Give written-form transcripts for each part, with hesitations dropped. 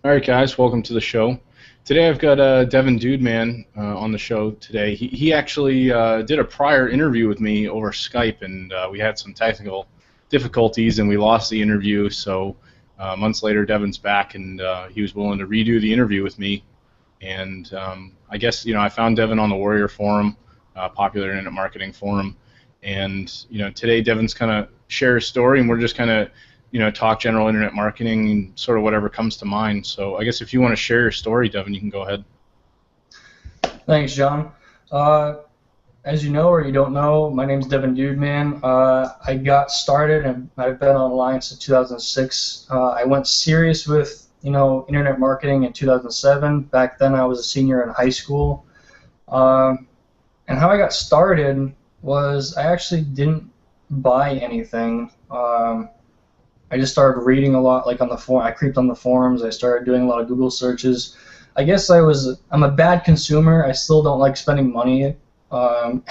All right, guys, welcome to the show. Today I've got Devon Dudeman on the show today. He actually did a prior interview with me over Skype, and we had some technical difficulties, and we lost the interview. So months later, Devon's back, and he was willing to redo the interview with me. And I guess I found Devon on the Warrior Forum, popular internet marketing forum, and today Devon's kind of share his story, and we're just kind of talk general internet marketing and sort of whatever comes to mind. So I guess if you want to share your story, Devon, you can go ahead. Thanks, John. Uh, as you know or you don't know, my name's Devon Dudeman. I got started and I've been online since 2006. I went serious with internet marketing in 2007. Back then, I was a senior in high school. And how I got started was I actually didn't buy anything. I just started reading a lot, like on the forum. I creeped on the forums. I started doing a lot of Google searches. I guess I'm a bad consumer. I still don't like spending money, um,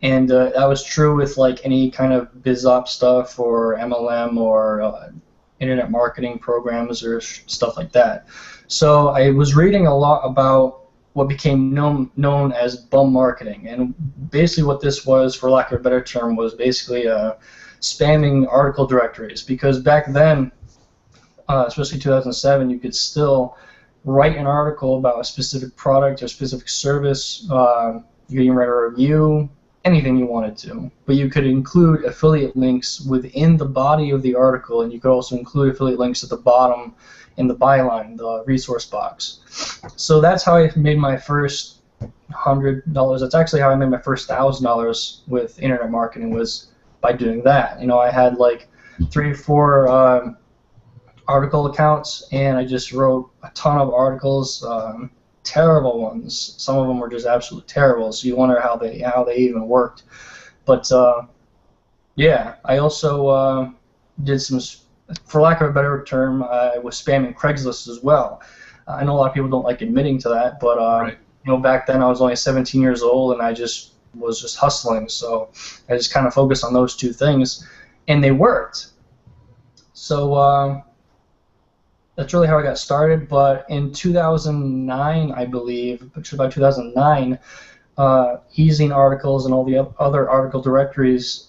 and that was true with like any kind of biz op stuff or MLM or internet marketing programs or stuff like that. So I was reading a lot about what became known as bum marketing, and basically what this was, for lack of a better term, was basically spamming article directories, because back then, especially 2007, you could still write an article about a specific product or specific service. You could even write a review, anything you wanted to, but you could include affiliate links within the body of the article, and you could also include affiliate links at the bottom in the byline, the resource box. So that's how I made my first $100. That's actually how I made my first $1,000 with internet marketing, was by doing that. I had like 3 or 4 article accounts, and I just wrote a ton of articles, terrible ones. Some of them were just absolutely terrible, so you wonder how they even worked. But yeah, I also did some, for lack of a better term, I was spamming Craigslist as well. I know a lot of people don't like admitting to that, but Right. back then I was only 17 years old, and I was just hustling, so I just kind of focused on those 2 things, and they worked. So that's really how I got started. But in 2009, I believe, actually by 2009, Easing Articles and all the other article directories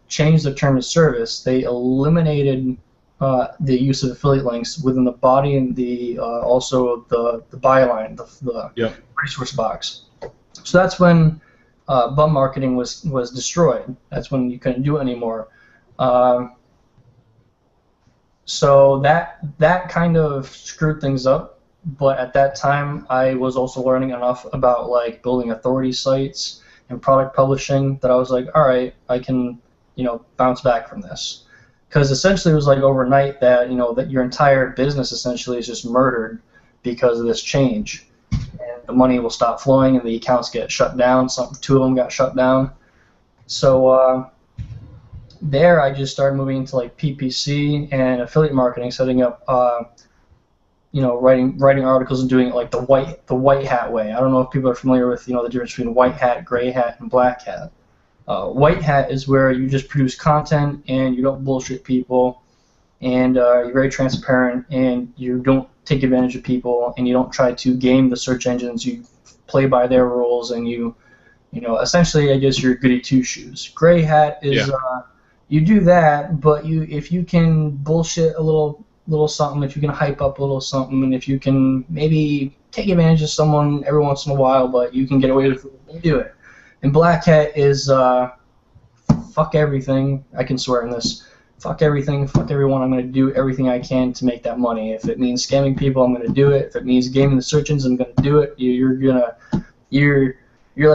changed their term of service. They eliminated the use of affiliate links within the body and also the byline, the Yep. resource box. So that's when bum marketing was destroyed. That's when you couldn't do it anymore. So that kind of screwed things up. But at that time, I was also learning enough about like building authority sites and product publishing that I was like, all right, I can bounce back from this. Because essentially it was like overnight that that your entire business essentially is just murdered because of this change. And the money will stop flowing, and the accounts get shut down. 2 of them got shut down. So there, I just started moving into like PPC and affiliate marketing, setting up, writing articles and doing it like the white hat way. I don't know if people are familiar with the difference between white hat, gray hat, and black hat. White hat is where you just produce content and you don't bullshit people, and you're very transparent, and you don't take advantage of people, and you don't try to game the search engines. You play by their rules, and essentially, I guess you're goody two shoes. Gray hat is Yeah. you do that, but if you can bullshit a little something, if you can hype up a little something, and if you can maybe take advantage of someone every once in a while, but you can get away with it, you do it. And black hat is fuck everything. I can swear in this. Fuck everything, fuck everyone. I'm going to do everything I can to make that money. If it means scamming people, I'm going to do it. If it means gaming the search engines, I'm going to do it. You're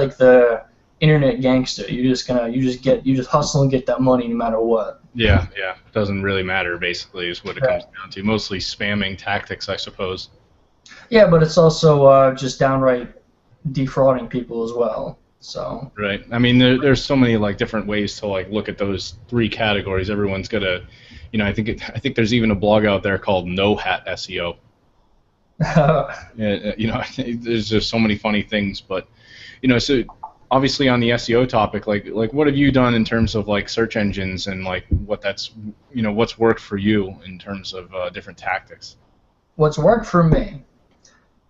like the internet gangster. You just hustle and get that money no matter what. Yeah, yeah. Doesn't really matter, basically, is what it comes down to. Mostly spamming tactics, I suppose. Yeah, but it's also just downright defrauding people as well. So. Right. I mean, there's so many like different ways to like look at those 3 categories. Everyone's got a, I think there's even a blog out there called No Hat SEO. Yeah, there's just so many funny things, but so obviously on the SEO topic, like what have you done in terms of like search engines and like what's worked for you in terms of different tactics? what's worked for me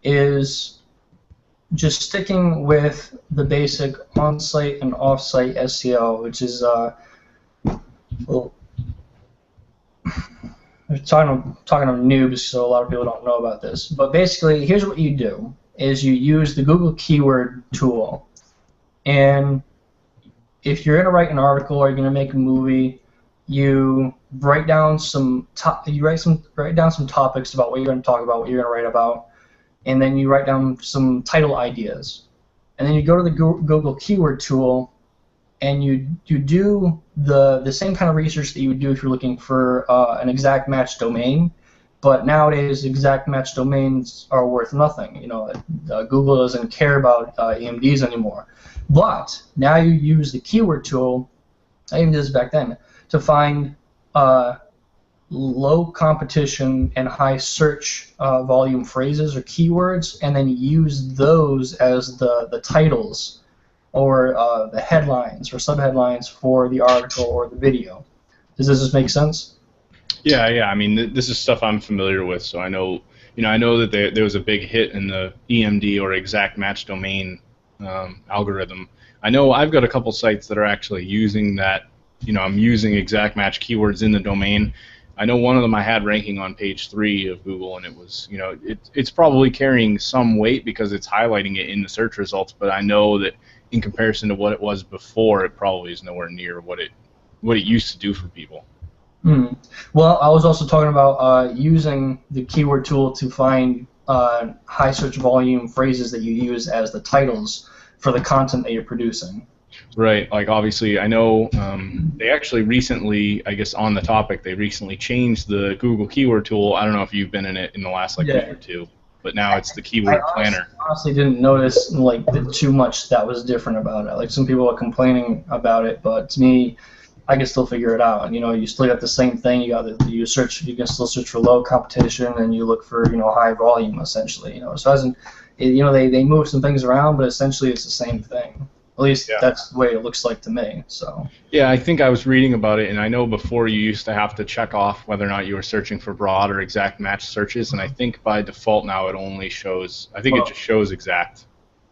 is just sticking with the basic on-site and off-site SEO, which is well, I'm talking of noobs, so a lot of people don't know about this. But basically, here's what you do: is you use the Google keyword tool, and if you're going to write an article or you're going to make a movie, you write down some write down some topics about what you're going to talk about, what you're going to write about, and then you write down some title ideas, and then you go to the Google keyword tool, and you do the same kind of research that you would do if you're looking for an exact match domain. But nowadays, exact match domains are worth nothing. Google doesn't care about EMDs anymore. But now you use the keyword tool. I even did this back then to find low competition and high search volume phrases or keywords, and then use those as the titles or the headlines or subheadlines for the article or the video. Does this make sense? Yeah. I mean, this is stuff I'm familiar with, so I know. I know that there was a big hit in the EMD or exact match domain algorithm. I know I've got a couple sites that are actually using that. I'm using exact match keywords in the domain. I know one of them I had ranking on page 3 of Google, and it was, it's probably carrying some weight because it's highlighting it in the search results, but I know that in comparison to what it was before, it probably is nowhere near what it used to do for people. Well, I was also talking about using the keyword tool to find high search volume phrases that you use as the titles for the content that you're producing. Right. Like, obviously, I know they actually recently, I guess on the topic, they recently changed the Google keyword tool. I don't know if you've been in it in the last week or two, but now it's the keyword planner. I honestly didn't notice too much that was different about it. Like, some people are complaining about it, but to me, I can still figure it out. You still got the same thing. You can still search for low competition, and you look for high volume essentially. So it hasn't, they move some things around, but essentially it's the same thing. At least that's the way it looks like to me. So. Yeah, I think I was reading about it, and I know before you used to have to check off whether or not you were searching for broad or exact match searches, and I think by default now it only shows. I think it just shows exact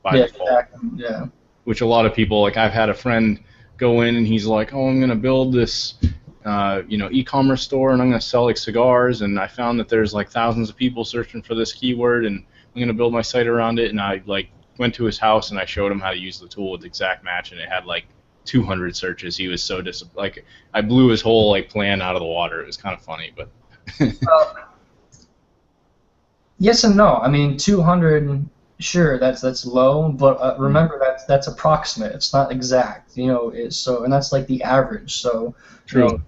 by default. Exactly. Yeah. Which a lot of people, like, I've had a friend go in and he's like, "Oh, I'm going to build this, e-commerce store, and I'm going to sell like cigars, and I found that there's like thousands of people searching for this keyword, and I'm going to build my site around it." And I went to his house and I showed him how to use the tool with exact match, and it had like 200 searches. He was so I blew his whole plan out of the water. It was kind of funny, but. Yes and no. I mean, 200. Sure, that's low, but remember that's approximate. It's not exact, and that's like the average. So, true,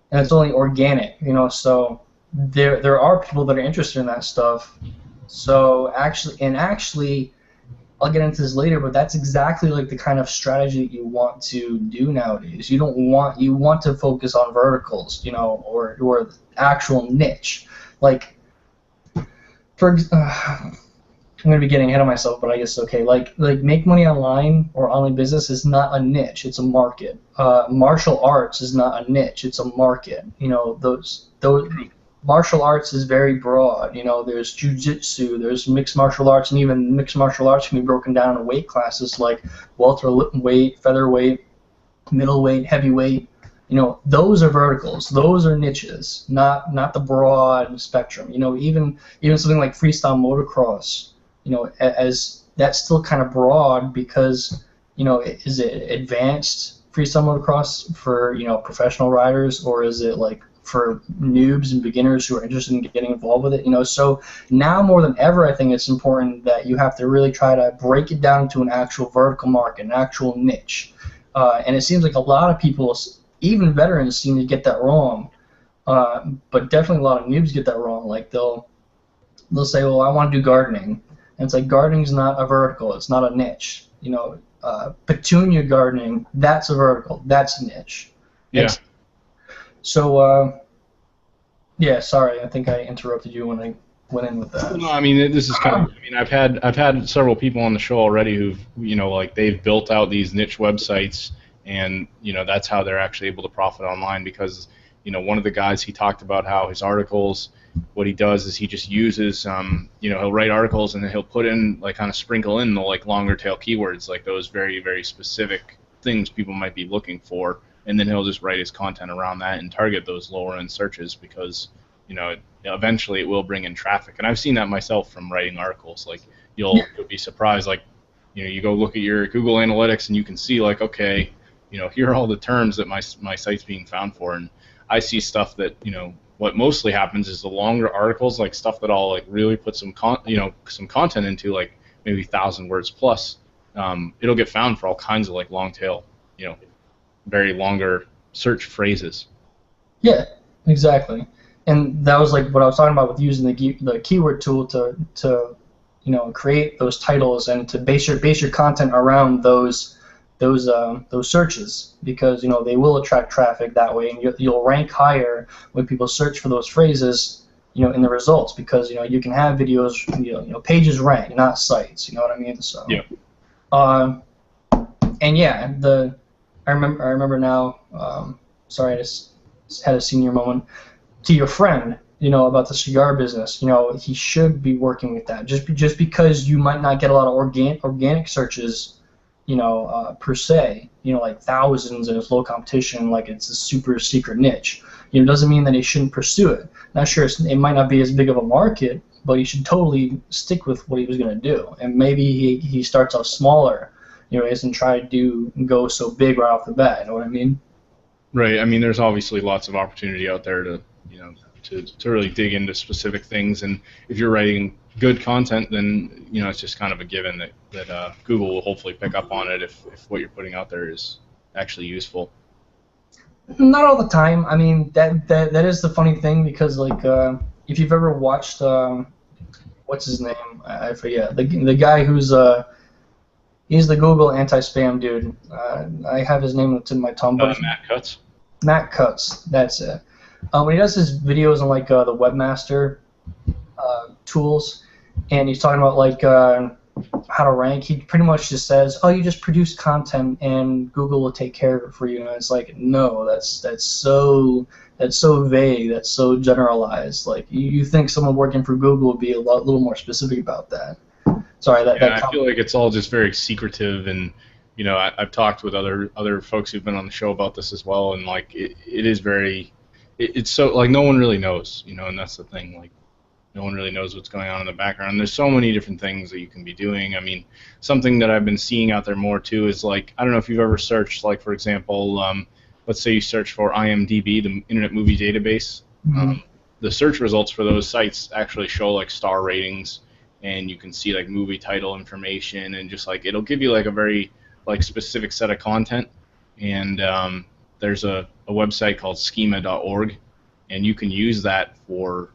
and it's only organic, So there are people that are interested in that stuff. So actually, I'll get into this later, but that's exactly like the kind of strategy that you want to do nowadays. You want to focus on verticals, or actual niche, like I'm going to be getting ahead of myself, but I guess okay. Like make money online or online business is not a niche; it's a market. Martial arts is not a niche; it's a market. Those martial arts is very broad. There's jiu-jitsu, there's mixed martial arts, and even mixed martial arts can be broken down into weight classes like welterweight, featherweight, middleweight, heavyweight. Those are verticals. Those are niches, not the broad spectrum. Even something like freestyle motocross. As that's still kind of broad because, is it advanced freestyle motocross for, professional riders, or is it like for noobs and beginners who are interested in getting involved with it? So now more than ever, I think it's important that you have to really try to break it down into an actual vertical market, an actual niche. And it seems like a lot of people, even veterans, seem to get that wrong. But definitely a lot of noobs get that wrong. Like they'll say, well, I want to do gardening. And it's like gardening's not a vertical, it's not a niche. Petunia gardening, that's a vertical, that's a niche. Yeah. So, sorry, I think I interrupted you when I went in with that. No, I mean, this is kind of. I mean, I've had several people on the show already who've they've built out these niche websites, and that's how they're actually able to profit online because one of the guys, he talked about how his articles, what he does is he just uses, he'll write articles and then he'll put in, like, kind of sprinkle in the, like, longer tail keywords, like those very, very specific things people might be looking for, and then he'll just write his content around that and target those lower end searches because, eventually it will bring in traffic. And I've seen that myself from writing articles. Like, you'll be surprised, like, you go look at your Google Analytics and you can see, like, okay, here are all the terms that my site's being found for, and I see stuff that, what mostly happens is the longer articles, like stuff that I'll, like, really put some content into, like maybe 1,000 words plus, it'll get found for all kinds of, like, long tail, very longer search phrases. Yeah, exactly. And that was like what I was talking about with using the keyword tool to create those titles and to base your content around those searches, because they will attract traffic that way, and you'll rank higher when people search for those phrases, in the results, because you can have videos, pages rank, not sites. You know what I mean? So yeah. And yeah, I remember now. Sorry, I just had a senior moment. To your friend, about the cigar business, he should be working with that. Just because you might not get a lot of organic searches, per se, like thousands, and it's low competition, like it's a super secret niche, doesn't mean that he shouldn't pursue it. Not sure, it might not be as big of a market, but he should totally stick with what he was going to do. And maybe he starts off smaller, he doesn't try to go so big right off the bat. You know what I mean? Right. I mean, there's obviously lots of opportunity out there to really dig into specific things, and if you're writing good content, then it's just kind of a given that Google will hopefully pick up on it if what you're putting out there is actually useful. Not all the time. I mean, that is the funny thing, because, like, if you've ever watched what's his name? I forget, the guy who's he's the Google anti-spam dude. I have his name in my tongue. Matt Cutts. Matt Cutts. That's it. When he does his videos on, like, the webmaster tools, and he's talking about, like, how to rank, he pretty much just says, "Oh, you just produce content and Google will take care of it for you." And it's like, no, that's so vague, that's so generalized. Like, you think someone working for Google would be a little more specific about that. Sorry, I feel like it's all just very secretive, and I've talked with other folks who've been on the show about this as well, and, like, it is very. It's so, like, no one really knows, and that's the thing. Like, no one really knows what's going on in the background. There's so many different things that you can be doing. I mean, something that I've been seeing out there more too is, like, I don't know if you've ever searched, like, for example, let's say you search for IMDb, the Internet Movie Database. Mm-hmm. The search results for those sites actually show, like, star ratings, and you can see, like, movie title information, and just, like, it'll give you, like, a very, like, specific set of content. And there's a website called schema.org, and you can use that for,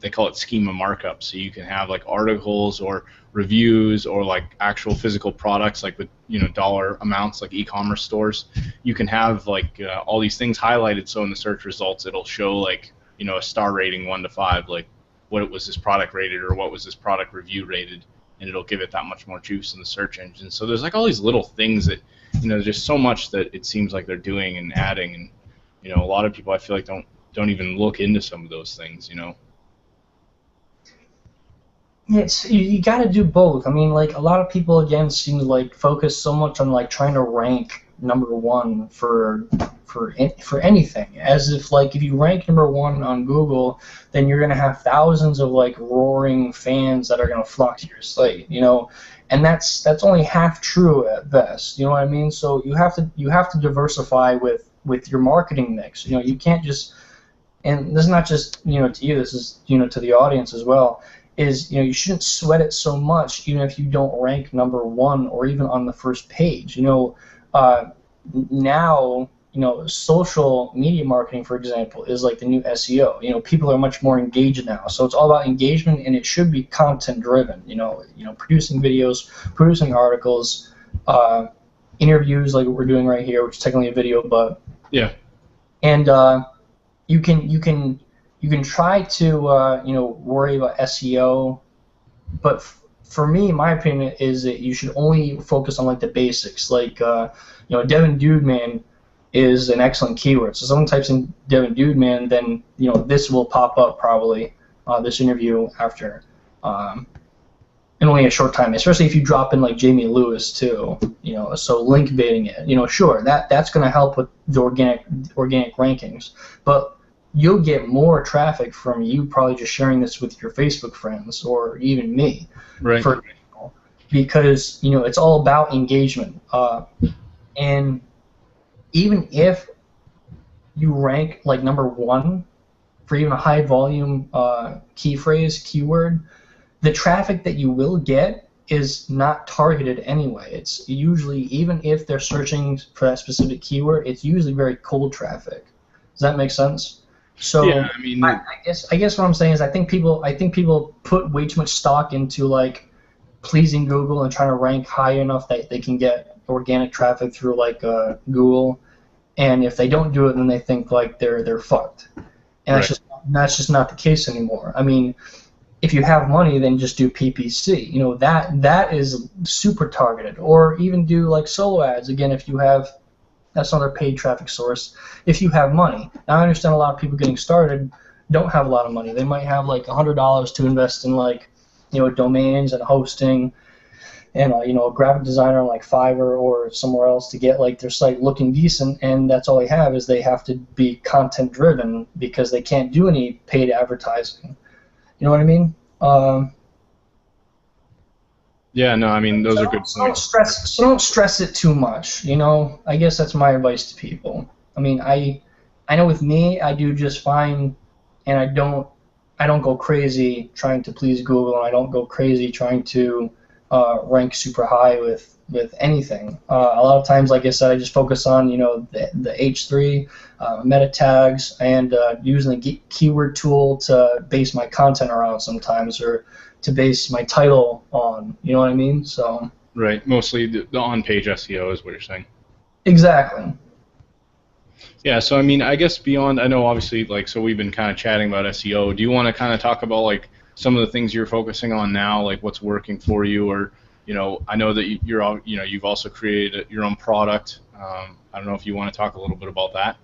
they call it schema markup. So you can have, like, articles or reviews or, like, actual physical products, like with dollar amounts, like e-commerce stores. You can have, like, all these things highlighted, so in the search results it'll show, like, a star rating 1 to 5, like what was this product rated or what was this product review rated, and it'll give it that much more juice in the search engine. So there's, like, all these little things that there's just so much that it seems like they're doing and adding, and a lot of people, I feel like, don't even look into some of those things. Yes, you got to do both. I mean, like, a lot of people, again, seem to, like, focus so much on, like, trying to rank number one for anything, as if, like, if you rank number one on Google, then you're gonna have thousands of, like, roaring fans that are gonna flock to your site, and that's only half true at best. You know what I mean? So you have to diversify with your marketing mix. You can't just, and this is not just to you, this is to the audience as well, is you shouldn't sweat it so much even if you don't rank number one or even on the first page. Now social media marketing, for example, is like the new SEO. People are much more engaged now, so it's all about engagement, and it should be content driven. Producing videos, producing articles, interviews like what we're doing right here, which is technically a video, but yeah. And you can try to worry about SEO, but for me, my opinion is that you should only focus on, like, the basics. Like Devon Dudeman is an excellent keyword. So someone types in Devon Dudeman, then this will pop up probably. this interview after in only a short time, especially if you drop in like Jamie Lewis too, so link baiting it, sure, that's going to help with the organic rankings, but you'll get more traffic from you probably just sharing this with your Facebook friends or even me, Right. for example, because it's all about engagement, and even if you rank like number one for even a high volume key phrase keyword, the traffic that you will get is not targeted anyway. It's usually, even if they're searching for that specific keyword, it's usually very cold traffic. Does that make sense? So Yeah, I mean, I guess what I'm saying is I think people put way too much stock into like pleasing Google and trying to rank high enough that they can get organic traffic through like Google, and if they don't do it, then they think like they're fucked, and right. that's just not the case anymore. I mean, if you have money, then just do PPC. That is super targeted, or even do like solo ads. Again, if you have, that's another paid traffic source. If you have money, now I understand a lot of people getting started don't have a lot of money. They might have like $100 to invest in like, domains and hosting, and a graphic designer on like Fiverr or somewhere else to get like their site looking decent, and that's all they have is they have to be content driven because they can't do any paid advertising. You know what I mean? Yeah, no, I mean, those are good points. Don't stress it too much. I guess that's my advice to people. I mean, I know with me, I do just fine, and I don't go crazy trying to please Google, and I don't go crazy trying to rank super high with anything. A lot of times, like I said, I just focus on the H3 meta tags, and using the keyword tool to base my content around sometimes, or to base my title on. You know what I mean? So right, mostly the on-page SEO is what you're saying. Exactly. Yeah, so I mean, I guess beyond, I know obviously, like, so we've been kind of chatting about SEO. Do you want to kind of talk about like some of the things you're focusing on now, like what's working for you, or I know that you've also created your own product. I don't know if you want to talk a little bit about that.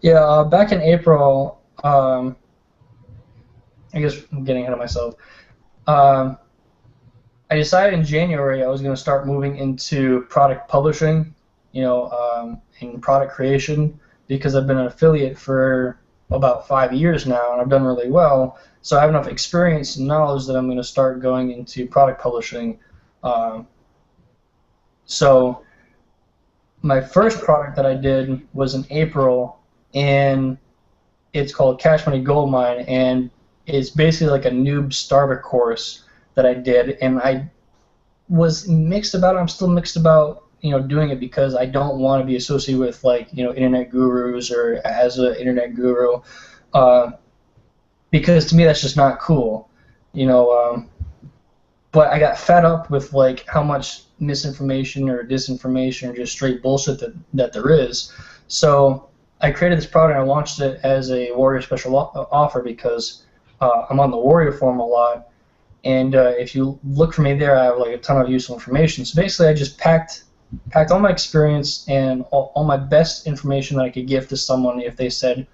Yeah, back in April, I guess I'm getting ahead of myself. I decided in January I was going to start moving into product publishing, and product creation, because I've been an affiliate for about 5 years now, and I've done really well. So I have enough experience and knowledge that I'm going to start going into product publishing. So my first product that I did was in April, and it's called Cash Money Gold Mine, and it's basically like a noob starter course that I did, and I was mixed about it. I'm still mixed about doing it, because I don't want to be associated with like internet gurus or as an internet guru, because to me that's just not cool, but I got fed up with like how much misinformation or disinformation or just straight bullshit that there is. So I created this product and I launched it as a Warrior special offer, because I'm on the Warrior forum a lot, and if you look for me there, I have like a ton of useful information. So basically I just packed all my experience and all my best information that I could give to someone if they said,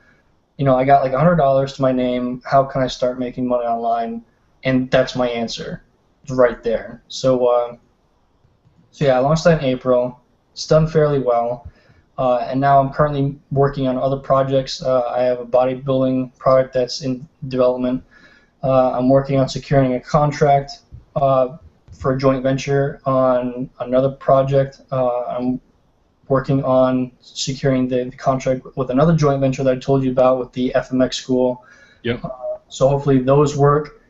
I got like $100 to my name, how can I start making money online? And that's my answer. It's right there. So yeah, I launched that in April. It's done fairly well. And now I'm currently working on other projects. I have a bodybuilding product that's in development. I'm working on securing a contract for a joint venture on another project. I'm working on securing the contract with another joint venture that I told you about with the FMX school. Yep. So hopefully those work.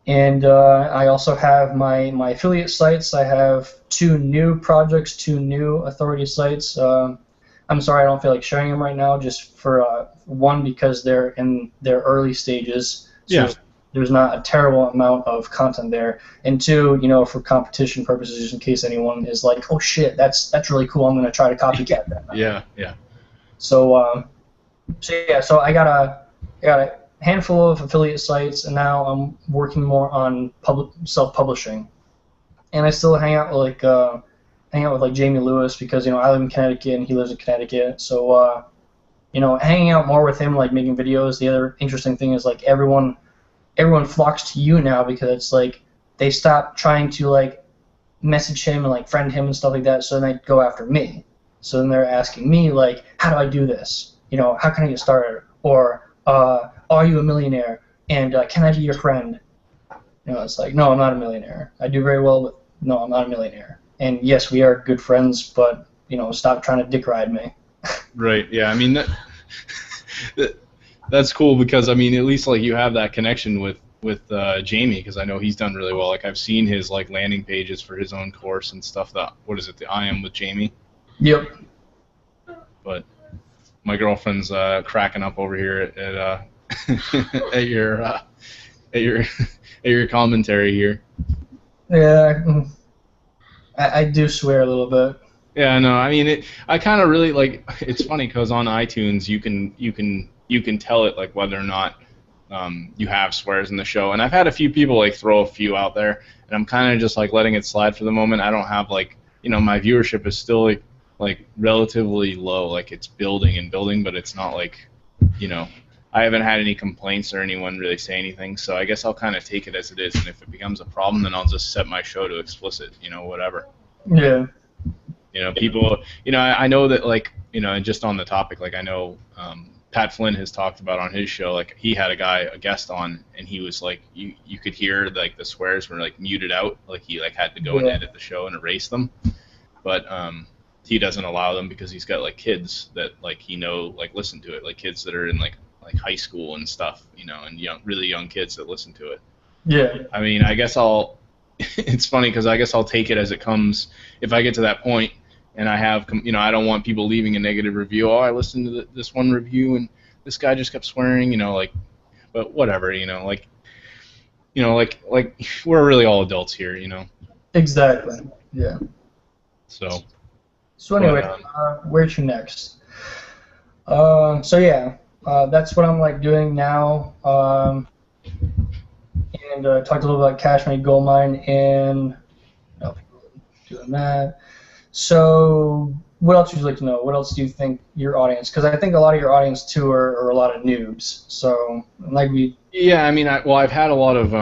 And I also have my affiliate sites. I have 2 new projects, 2 new authority sites. I'm sorry I don't feel like sharing them right now, just for one, because they're in their early stages. So Yeah. There's not a terrible amount of content there, and 2, for competition purposes, just in case anyone is like, oh shit, that's really cool, I'm gonna try to copycat that. Yeah. So I got a handful of affiliate sites, and now I'm working more on self-publishing, and I still hang out with like Jamie Lewis, because I live in Connecticut and he lives in Connecticut, so hanging out more with him, like making videos. The other interesting thing is like everyone flocks to you now because it's like they stop trying to like message him and like friend him and stuff like that. So then they go after me. So then they're asking me like, how do I do this? How can I get started? Or are you a millionaire? And can I be your friend? It's like, no, I'm not a millionaire. I do very well, but no, I'm not a millionaire. And yes, we are good friends, but stop trying to dick ride me. Right. Yeah. I mean that's cool because I mean at least like you have that connection with Jamie, because I know he's done really well. Like I've seen his like landing pages for his own course and stuff. What is it? The I Am with Jamie. Yep. But my girlfriend's cracking up over here at at your commentary here. Yeah, I do swear a little bit. Yeah, no, I mean I kind of really like. It's funny because on iTunes you can tell it like whether or not you have swears in the show, and I've had a few people like throw a few out there, and I'm kind of just like letting it slide for the moment. I don't have like my viewership is still like relatively low, like it's building and building, but it's not like I haven't had any complaints or anyone really say anything, so I guess I'll kind of take it as it is, and if it becomes a problem, then I'll just set my show to explicit, whatever. Yeah. People, I know that like just on the topic, like I know Pat Flynn has talked about on his show, like he had a guest on, and he was like, you could hear like the swears were like muted out, like he like had to go and edit the show and erase them, but he doesn't allow them because he's got like kids that like like listen to it, like kids that are in like high school and stuff, and really young kids that listen to it. Yeah. I mean, I guess it's funny because I guess I'll take it as it comes if I get to that point. And I have, I don't want people leaving a negative review. Oh, I listened to this one review and this guy just kept swearing, like, but whatever, like we're really all adults here, Exactly. Yeah. So anyway, where to next? So yeah, that's what I'm like doing now. And talked a little about Cash Money Gold Mine and doing that. So, what else would you like to know? What else do you think your audience? Because I think a lot of your audience too are a lot of noobs. So, like we. Yeah, I mean, I've had a lot of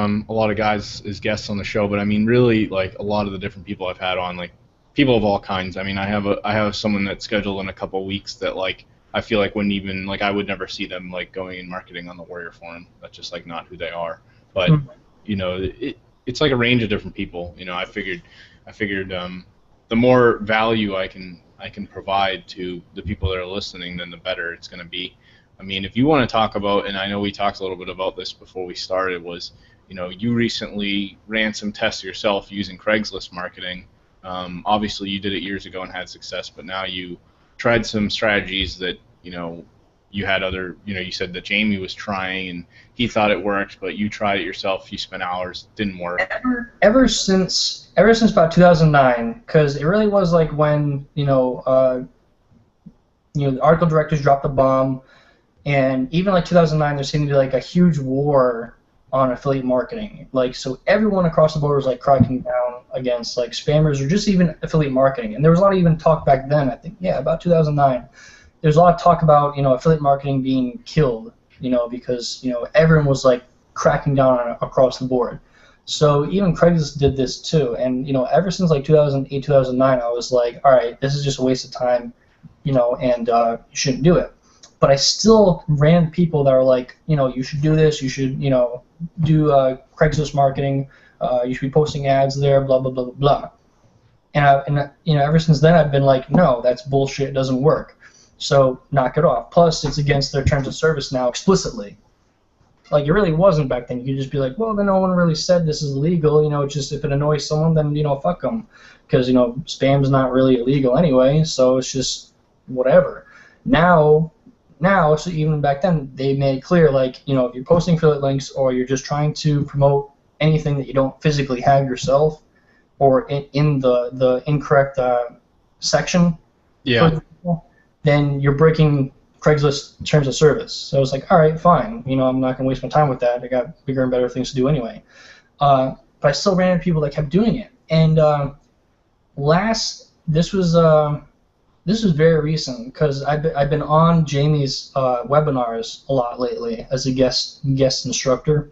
guys as guests on the show, but I mean, really, like a lot of the different people I've had on, like people of all kinds. I mean, I have someone that's scheduled in a couple weeks that like I feel like wouldn't even like I would never see them like going and marketing on the Warrior Forum. That's just like not who they are. But it's like a range of different people. I figured the more value I can provide to the people that are listening, then the better it's going to be. I mean, if you want to talk about, and I know we talked a little bit about this before we started, was you recently ran some tests yourself using Craigslist marketing. Obviously, you did it years ago and had success, but now you tried some strategies that you had other, you said that Jamie was trying and he thought it worked, but you tried it yourself, you spent hours, didn't work. Ever since about 2009, because it really was like when, the article directors dropped the bomb, and even like 2009, there seemed to be like a huge war on affiliate marketing. Like, so everyone across the board was like cracking down against like spammers or just even affiliate marketing. And there was a lot of even talk back then, I think, about 2009. There's a lot of talk about affiliate marketing being killed, because everyone was like cracking down on it across the board. So even Craigslist did this too, and ever since like 2008, 2009, I was like, all right, this is just a waste of time, and you shouldn't do it. But I still ran people that are like, you should do this, you should do Craigslist marketing, you should be posting ads there, blah blah blah blah blah. And ever since then I've been like, no, that's bullshit, it doesn't work. So knock it off. Plus, it's against their terms of service now explicitly. Like, it really wasn't back then. You could just be like, well, then no one really said this is illegal. Just if it annoys someone, then, fuck them. Because, spam's not really illegal anyway, so it's just whatever. Now, so even back then, they made it clear, like, if you're posting affiliate links or you're just trying to promote anything that you don't physically have yourself or in the incorrect section, yeah, then you're breaking Craigslist terms of service. So it's like, all right, fine. I'm not going to waste my time with that. I got bigger and better things to do anyway. But I still ran into people that kept doing it. And this was this is very recent because I've been on Jamie's webinars a lot lately as a guest instructor,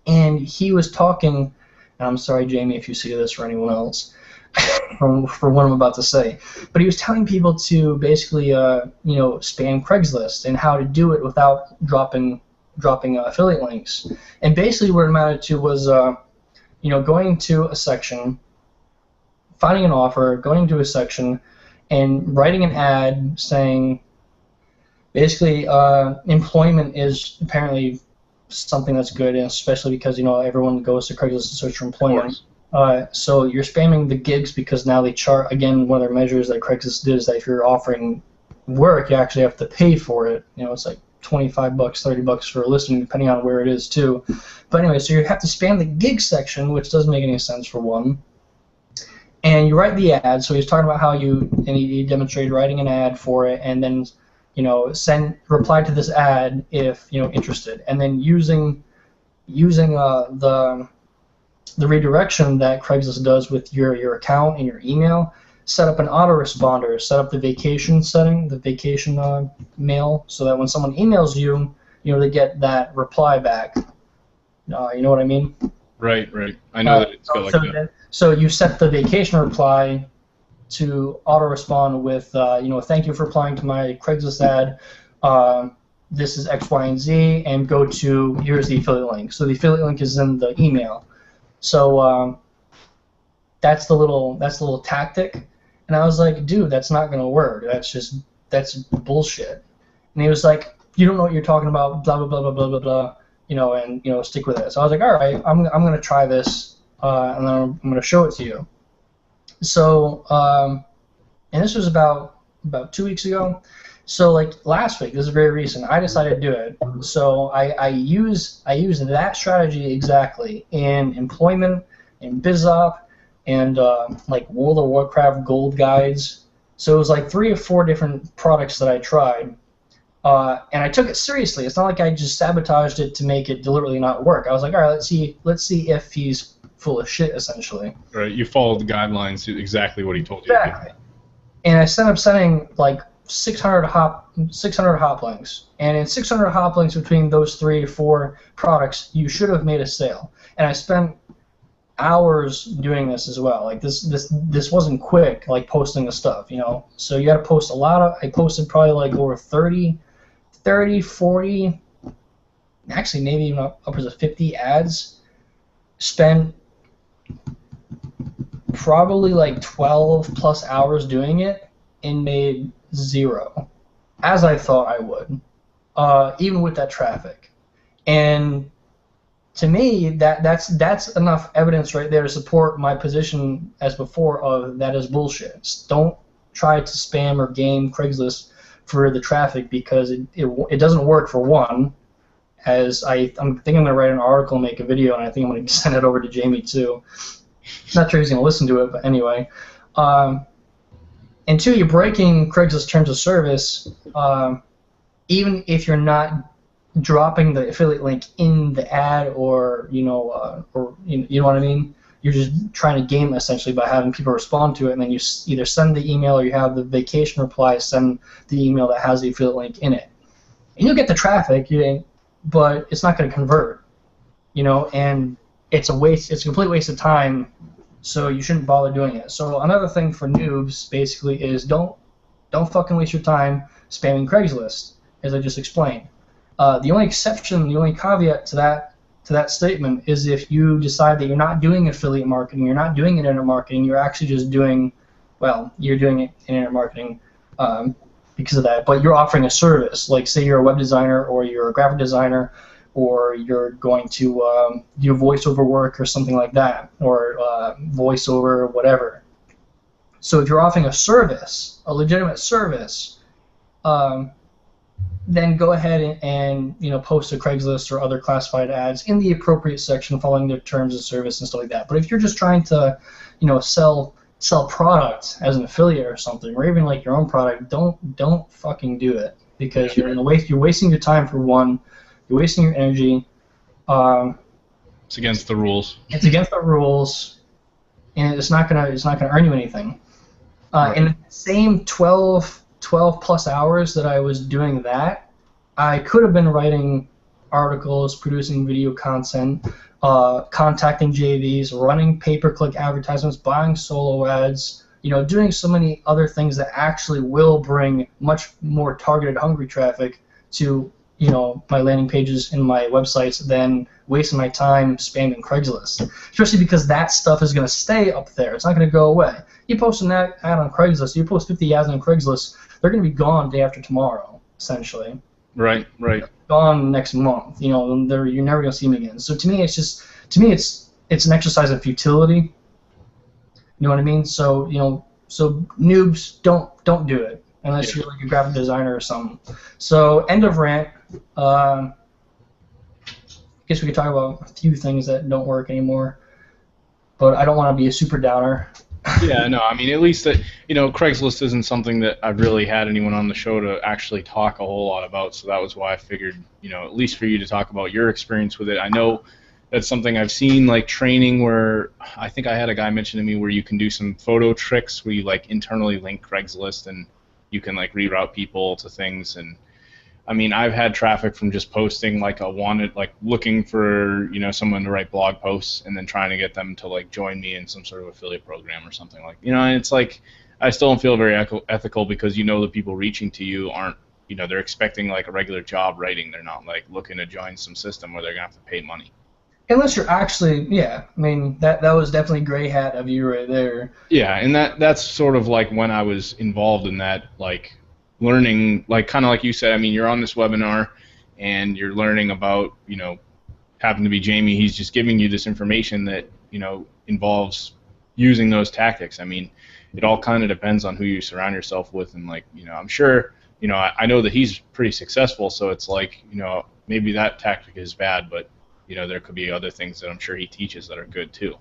and he was talking. And I'm sorry, Jamie, if you see this or anyone else, for what I'm about to say. But he was telling people to basically, spam Craigslist and how to do it without dropping affiliate links. And basically, what it amounted to was, going to a section, finding an offer, going to a section, and writing an ad saying, basically, employment is apparently something that's good, and especially because everyone goes to Craigslist to search for employment. So you're spamming the gigs because now they chart. Again, one of their measures that Craigslist did is that if you're offering work, you actually have to pay for it. It's like $25, $30 for a listing, depending on where it is too. But anyway, so you have to spam the gig section, which doesn't make any sense for one. And you write the ad. So he's talking about how he demonstrated writing an ad for it, and then reply to this ad if interested, and then using the redirection that Craigslist does with your account and your email, set up an autoresponder, set up the vacation setting, the vacation mail, so that when someone emails you, they get that reply back. You know what I mean? Right. I know that it's got like that. So you set the vacation reply to auto-respond with, thank you for applying to my Craigslist ad. This is X, Y, and Z, and go to, here's the affiliate link. So the affiliate link is in the email. So that's the little tactic. And I was like, dude, that's not going to work. That's bullshit. And he was like, you don't know what you're talking about, blah, blah, blah, blah, blah, blah, blah, and stick with it. So I was like, all right, I'm going to try this, and then I'm going to show it to you. So, and this was about 2 weeks ago. So like last week, this is very recent, I decided to do it. So I use that strategy exactly in employment, in BizOp, and like World of Warcraft gold guides. So it was like 3 or 4 different products that I tried. And I took it seriously. It's not like I just sabotaged it to make it deliberately not work. I was like, all right, let's see if he's full of shit, essentially. Right, you followed the guidelines to exactly what he told you. Exactly. And I ended up sending like 600 hop links, and in 600 hop links between those 3 or 4 products, you should have made a sale. And I spent hours doing this as well. Like this wasn't quick, like posting the stuff, So you got to post a lot. I posted probably like over 30, 40, actually maybe even upwards of 50 ads. Spent probably like 12 plus hours doing it and made 0, as I thought I would, even with that traffic. And to me, that's enough evidence right there to support my position as before of that is bullshit. Don't try to spam or game Craigslist for the traffic, because it doesn't work for one. As I'm thinking I'm going to write an article and make a video, and I think I'm going to send it over to Jamie too. Not sure he's going to listen to it, but anyway. And 2, you're breaking Craigslist terms of service, even if you're not dropping the affiliate link in the ad, or you know what I mean. You're just trying to game essentially by having people respond to it, and then you either send the email or you have the vacation reply send the email that has the affiliate link in it, and you'll get the traffic, but it's not going to convert, and it's a waste. It's a complete waste of time. So you shouldn't bother doing it. So another thing for noobs basically is don't fucking waste your time spamming Craigslist, as I just explained. The only exception, the only caveat to that statement is if you decide that you're not doing affiliate marketing, you're not doing internet marketing, you're actually just doing, you're doing it in internet marketing because of that, but you're offering a service. Like say you're a web designer or you're a graphic designer, or you're going to do voiceover work or something like that, or voiceover, whatever. So if you're offering a service, a legitimate service, then go ahead and post to Craigslist or other classified ads in the appropriate section, following their terms of service and stuff like that. But if you're just trying to, sell product as an affiliate or something, or even like your own product, don't fucking do it, because you're wasting your time for one. You're wasting your energy. It's against the rules. It's against the rules, and it's not gonna earn you anything. In the same 12 plus hours that I was doing that, I could have been writing articles, producing video content, contacting JVs, running pay-per-click advertisements, buying solo ads, doing so many other things that actually will bring much more targeted hungry traffic to my landing pages and my websites than wasting my time spamming Craigslist. Especially because that stuff is going to stay up there. It's not going to go away. You post an ad on Craigslist, you post 50 ads on Craigslist, they're going to be gone day after tomorrow, essentially. Right. Gone next month. You're never going to see them again. So to me, it's an exercise in futility. You know what I mean? So so noobs don't do it unless you're like a graphic designer or something. So end of rant. I guess we could talk about a few things that don't work anymore, but I don't want to be a super downer. Yeah, no, I mean, at least that, Craigslist isn't something that I've really had anyone on the show to actually talk a whole lot about, so that was why I figured, at least for you to talk about your experience with it. I know that's something I've seen, like, training where I think I had a guy mention to me where you can do some photo tricks where you, like, internally link Craigslist and you can, like, reroute people to things. And I mean, I've had traffic from just posting like looking for, someone to write blog posts and then trying to get them to like join me in some sort of affiliate program or something and it's like, I still don't feel very ethical because the people reaching to you aren't, they're expecting like a regular job writing. They're not like looking to join some system where they're going to have to pay money. Unless you're actually, I mean, that was definitely gray hat of you right there. Yeah, and that's sort of like when I was involved in that, like, learning, like, kind of like you said, I mean, you're on this webinar and you're learning about, happen to be Jamie, he's just giving you this information that, involves using those tactics. I mean, it all kind of depends on who you surround yourself with, and like, I'm sure, I know that he's pretty successful, so it's like, maybe that tactic is bad, but, there could be other things that I'm sure he teaches that are good too.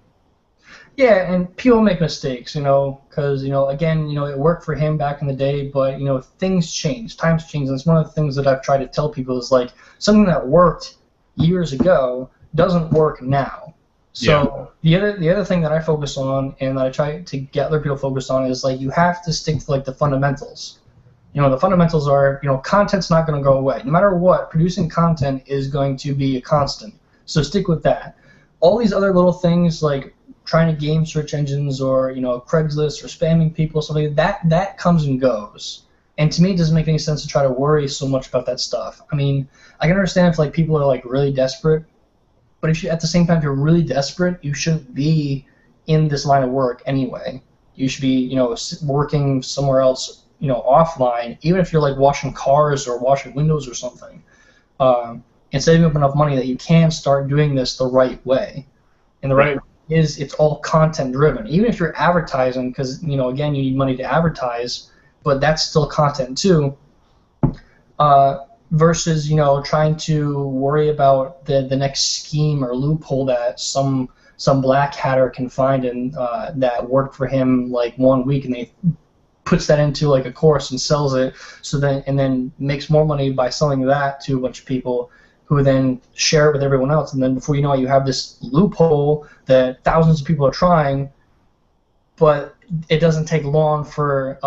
Yeah, and people make mistakes, because, again, it worked for him back in the day, but, things change, times change, and it's one of the things that I've tried to tell people is, like, something that worked years ago doesn't work now. So the other thing that I focus on and that I try to get other people focused on is, like, you have to stick to, like, the fundamentals. The fundamentals are, content's not going to go away. No matter what, producing content is going to be a constant. So stick with that. All these other little things, like trying to game search engines or Craigslist or spamming people, something that comes and goes. And to me, it doesn't make any sense to try to worry so much about that stuff. I mean, I can understand if like people are like really desperate, but if you at the same time if you're really desperate, you shouldn't be in this line of work anyway. You should be working somewhere else offline, even if you're like washing cars or washing windows or something. And saving up enough money that you can start doing this the right way. And the right way is it's all content driven. Even if you're advertising, because again you need money to advertise, but that's still content too. Versus trying to worry about the next scheme or loophole that some black hatter can find and that worked for him like 1 week and they puts that into like a course and sells it and then makes more money by selling that to a bunch of people who then share it with everyone else, and then before you know it, you have this loophole that thousands of people are trying, but it doesn't take long for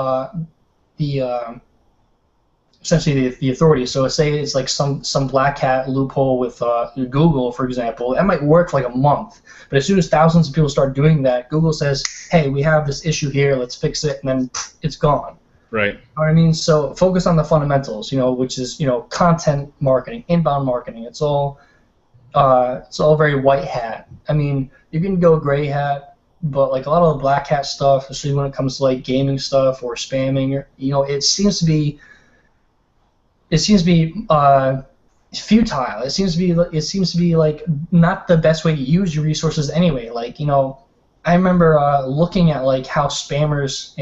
essentially the authorities. So say it's like some black hat loophole with Google, for example. That might work for like a month, but as soon as thousands of people start doing that, Google says, hey, we have this issue here, let's fix it, and then it's gone. Right. You know what I mean? So focus on the fundamentals, which is, content marketing, inbound marketing. It's all very white hat. I mean, you can go gray hat, but like a lot of the black hat stuff, especially when it comes to like gaming stuff or spamming, it seems to be futile. It seems to be like not the best way to use your resources anyway. Like, I remember looking at like how spammers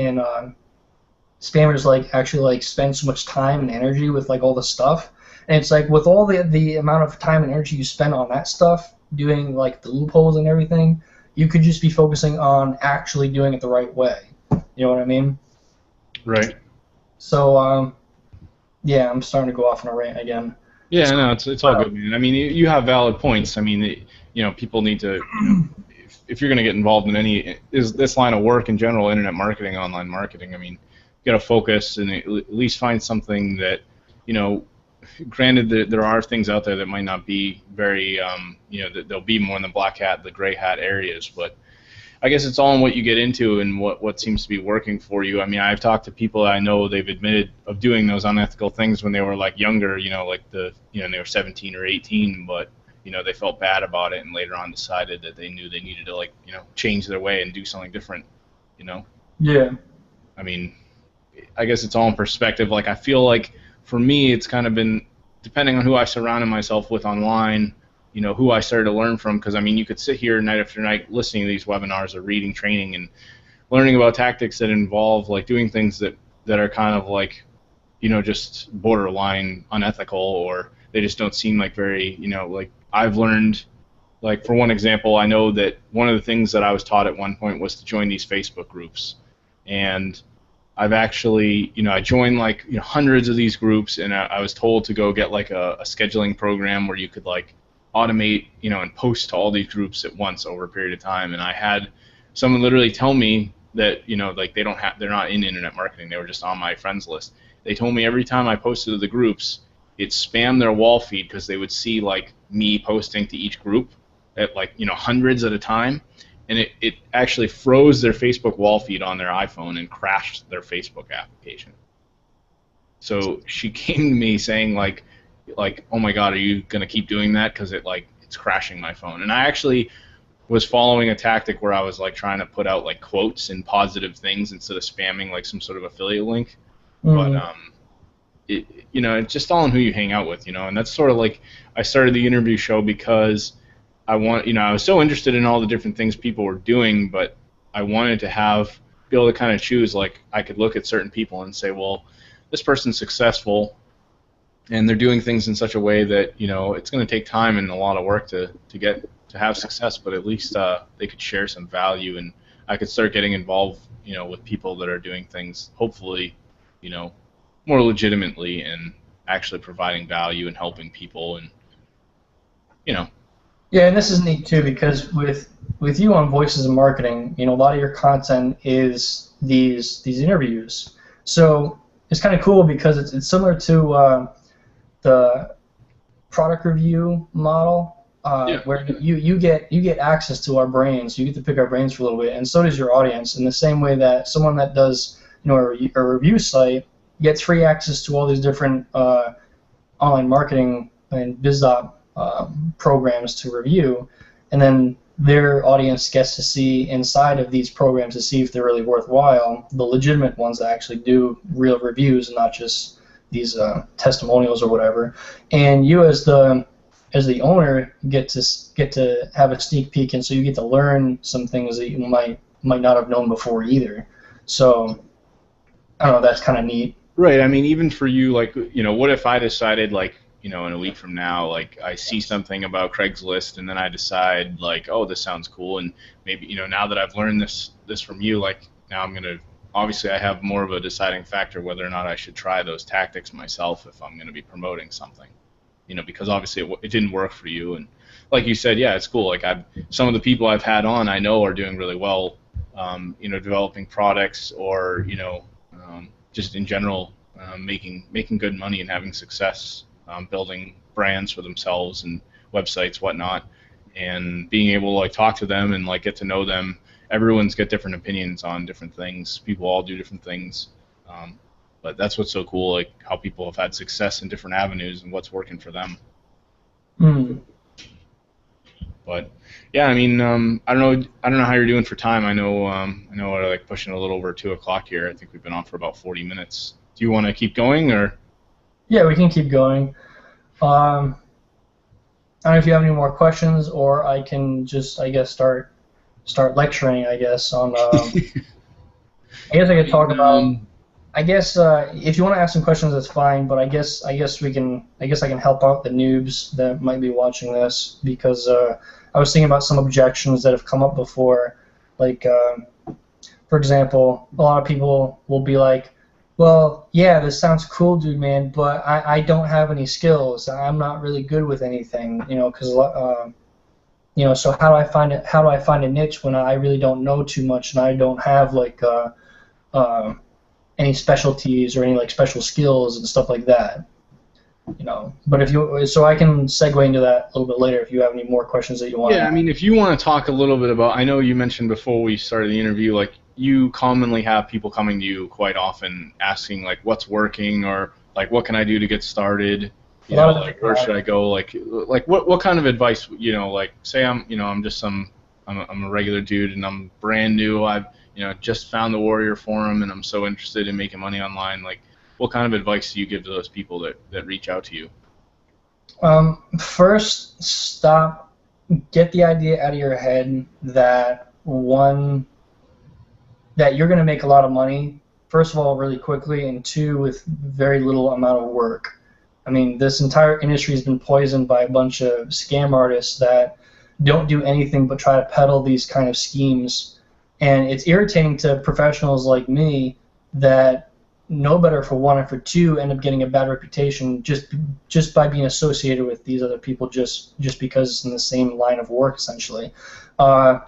like actually like spend so much time and energy with like all the stuff, and it's like with all the amount of time and energy you spend on that stuff doing like the loopholes and everything, you could just be focusing on actually doing it the right way. You know what I mean? Right. So yeah, I'm starting to go off on a rant again. Yeah, no, it's all good, man. I mean, you have valid points. I mean, people need to if you're going to get involved in this line of work in general, internet marketing, online marketing, I mean, you got to focus and at least find something that, granted that there are things out there that might not be very, that they'll be more in the black hat, the gray hat areas, but I guess it's all in what you get into and what seems to be working for you. I mean, I've talked to people that I know they've admitted of doing those unethical things when they were like younger, they were 17 or 18, but they felt bad about it and later on decided that they knew they needed to change their way and do something different, Yeah. I mean, I guess it's all in perspective. Like, I feel like for me, it's kind of been depending on who I surrounded myself with online, who I started to learn from. Because, I mean, you could sit here night after night listening to these webinars or reading training and learning about tactics that involve, like, doing things that are kind of like, just borderline unethical, or they just don't seem like very, like, I've learned, like, for one example, I know that one of the things that I was taught at one point was to join these Facebook groups. And I've actually, I joined like hundreds of these groups, and I was told to go get like a scheduling program where you could like automate, and post to all these groups at once over a period of time. And I had someone literally tell me that, like they're not in internet marketing, they were just on my friends list. They told me every time I posted to the groups, it spammed their wall feed because they would see like me posting to each group at like hundreds at a time. And it actually froze their Facebook wall feed on their iPhone and crashed their Facebook application. So she came to me saying like, oh my God, are you gonna keep doing that? Because it's crashing my phone. And I actually was following a tactic where I was like trying to put out like quotes and positive things instead of spamming like some sort of affiliate link. Mm-hmm. But it's just all in who you hang out with, and that's sort of like I started the interview show because I was so interested in all the different things people were doing, but I wanted to be able to kind of choose, like, I could look at certain people and say, well, this person's successful, and they're doing things in such a way that, it's going to take time and a lot of work to have success, but at least they could share some value, and I could start getting involved, with people that are doing things, hopefully, more legitimately and actually providing value and helping people, and, Yeah, and this is neat too because with you on Voices of Marketing, a lot of your content is these interviews. So it's kind of cool because it's similar to the product review model, where you get access to our brains. You get to pick our brains for a little bit, and so does your audience. In the same way that someone that does a review site gets free access to all these different online marketing and BizDot programs to review, and then their audience gets to see inside of these programs to see if they're really worthwhile, the legitimate ones that actually do real reviews and not just these testimonials or whatever. And you as the owner get to have a sneak peek, and so you get to learn some things that you might not have known before either. So I don't know, that's kind of neat. Right. I mean, even for you, like, what if I decided, like, in a week from now, like, I see something about Craigslist, and then I decide, like, oh, this sounds cool, and maybe, now that I've learned this from you, like, now I'm going to, obviously I have more of a deciding factor whether or not I should try those tactics myself if I'm going to be promoting something, because obviously it didn't work for you, and like you said, yeah, it's cool. Like, some of the people I've had on, I know are doing really well, developing products or, just in general, making good money and having success. Building brands for themselves and websites, whatnot, and being able to like talk to them and like get to know them. Everyone's got different opinions on different things. People all do different things, but that's what's so cool, like how people have had success in different avenues and what's working for them. But yeah, I mean, I don't know how you're doing for time. I know we're like pushing a little over 2 o'clock here. I think we've been on for about 40 minutes. Do you want to keep going or? Yeah, we can keep going. I don't know if you have any more questions, or I can just, I guess, start lecturing. I guess on. I guess I could talk about. I guess if you want to ask some questions, that's fine. But I guess I can help out the noobs that might be watching this, because I was thinking about some objections that have come up before. Like, for example, a lot of people will be like, well, yeah, this sounds cool, dude, man, but I don't have any skills. I'm not really good with anything, because So how do I find it? How do I find a niche when I really don't know too much and I don't have like any specialties or any like special skills and stuff like that? But so I can segue into that a little bit later if you have any more questions that you want to Yeah, I ask. mean, if you want to talk a little bit about, I know you mentioned before we started the interview, like you commonly have people coming to you quite often asking like what's working or like what can I do to get started, A lot of like where should I go, like what kind of advice, like say I'm just I'm a regular dude and I'm brand new, I've just found the Warrior Forum and I'm so interested in making money online, like what kind of advice do you give to those people that reach out to you? First, get the idea out of your head that that you're going to make a lot of money, first of all, really quickly, and two, with very little amount of work. I mean, this entire industry has been poisoned by a bunch of scam artists that don't do anything but try to peddle these kind of schemes. And it's irritating to professionals like me that know better for one and for two end up getting a bad reputation just by being associated with these other people just because it's in the same line of work, essentially.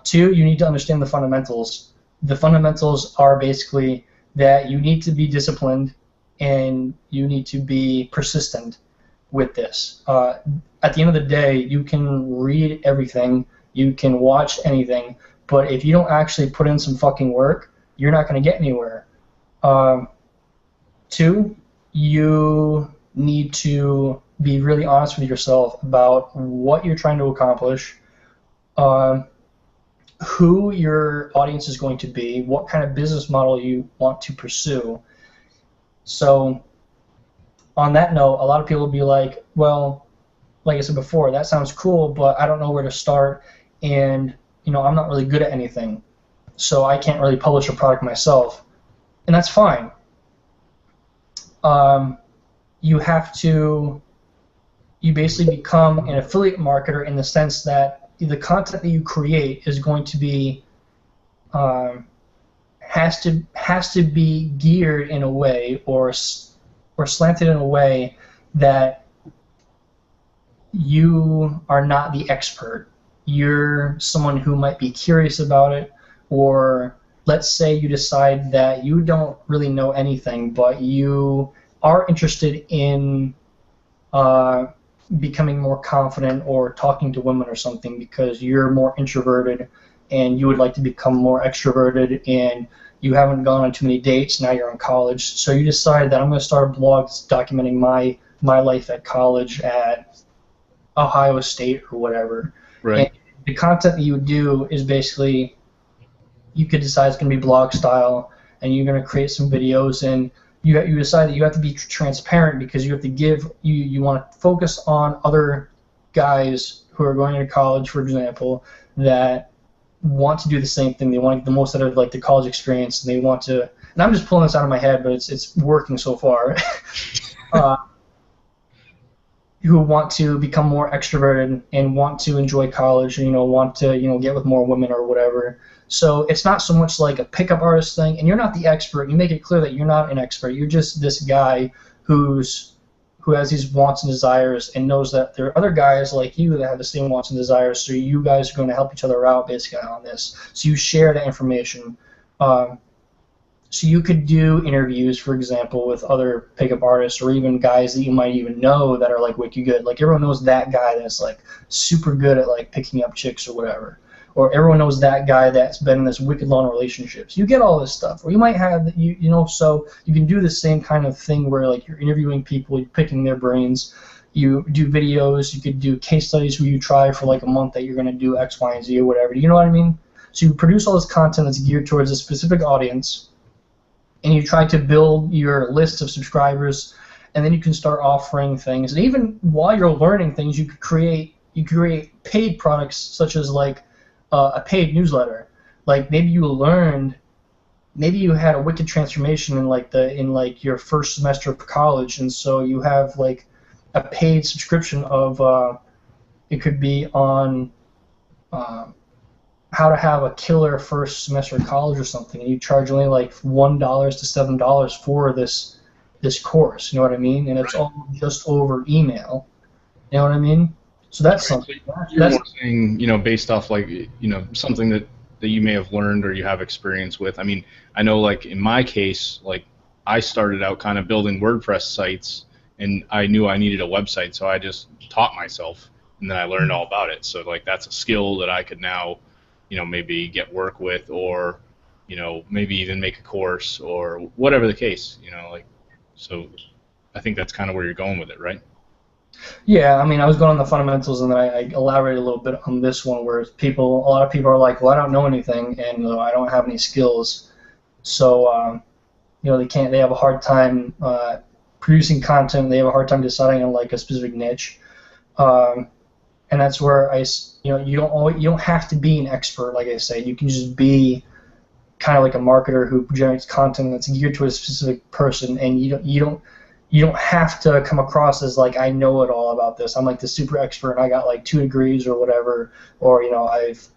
Two, you need to understand the fundamentals. The fundamentals are basically that you need to be disciplined and you need to be persistent with this. At the end of the day, you can read everything, you can watch anything, but if you don't actually put in some fucking work, you're not going to get anywhere. Two, you need to be really honest with yourself about what you're trying to accomplish, who your audience is going to be, what kind of business model you want to pursue. So on that note, a lot of people will be like, well, like I said before, that sounds cool, but I don't know where to start, and I'm not really good at anything, so I can't really publish a product myself, and that's fine. You basically become an affiliate marketer in the sense that the content that you create is going to be has to be geared in a way or slanted in a way that you are not the expert. You're someone who might be curious about it, or let's say you decide that you don't really know anything, but you are interested in becoming more confident or talking to women or something because you're more introverted and you would like to become more extroverted and you haven't gone on too many dates, now you're in college. So you decide that I'm going to start a blog documenting my life at college at Ohio State or whatever. Right. And the content that you would do is basically, you could decide it's going to be blog style, and you're going to create some videos, and you decide that you have to be transparent because you have to you want to focus on other guys who are going to college, for example, that want to do the same thing. They want to get the most out of like the college experience, and they want to. And I'm just pulling this out of my head, but it's working so far. Who want to become more extroverted and want to enjoy college, and want to get with more women or whatever. So it's not so much like a pickup artist thing, and you're not the expert. You make it clear that you're not an expert. You're just this guy who has these wants and desires and knows that there are other guys like you that have the same wants and desires. So you guys are going to help each other out basically on this. So you share that information. So you could do interviews, for example, with other pickup artists or even guys that you might even know that are like wicked good. Like everyone knows that guy that's like super good at like picking up chicks or whatever. Or everyone knows that guy that's been in this wicked long relationships. You get all this stuff. Or you might have, so you can do the same kind of thing where like you're interviewing people, you're picking their brains. You do videos. You could do case studies where you try for like a month that you're going to do X, Y, and Z or whatever. Do you know what I mean? So you produce all this content that's geared towards a specific audience, and you try to build your list of subscribers, and then you can start offering things. And even while you're learning things, you could create paid products such as like a paid newsletter. Like maybe you had a wicked transformation in your first semester of college, and so you have like a paid subscription of it could be on how to have a killer first semester of college or something, and you charge only like $1 to $7 for this course. You know what I mean? And it's all just over email. You know what I mean? So that's Right, so something. you're more saying, based off like, something that you may have learned or you have experience with. I mean, I know like in my case, like I started out kind of building WordPress sites and I knew I needed a website, so I just taught myself and then I learned all about it. So like that's a skill that I could now, maybe get work with or, maybe even make a course or whatever the case, like, so I think that's kind of where you're going with it, right? Yeah, I mean, I was going on the fundamentals, and then I elaborated a little bit on this one, where a lot of people are like, well, I don't know anything, and I don't have any skills, so they have a hard time producing content. They have a hard time deciding on like a specific niche, and that's where you don't have to be an expert, like I say. You can just be kind of like a marketer who generates content that's geared to a specific person, and you don't have to come across as like I know it all about this. I'm like the super expert, and I got like 2 degrees or whatever, or I've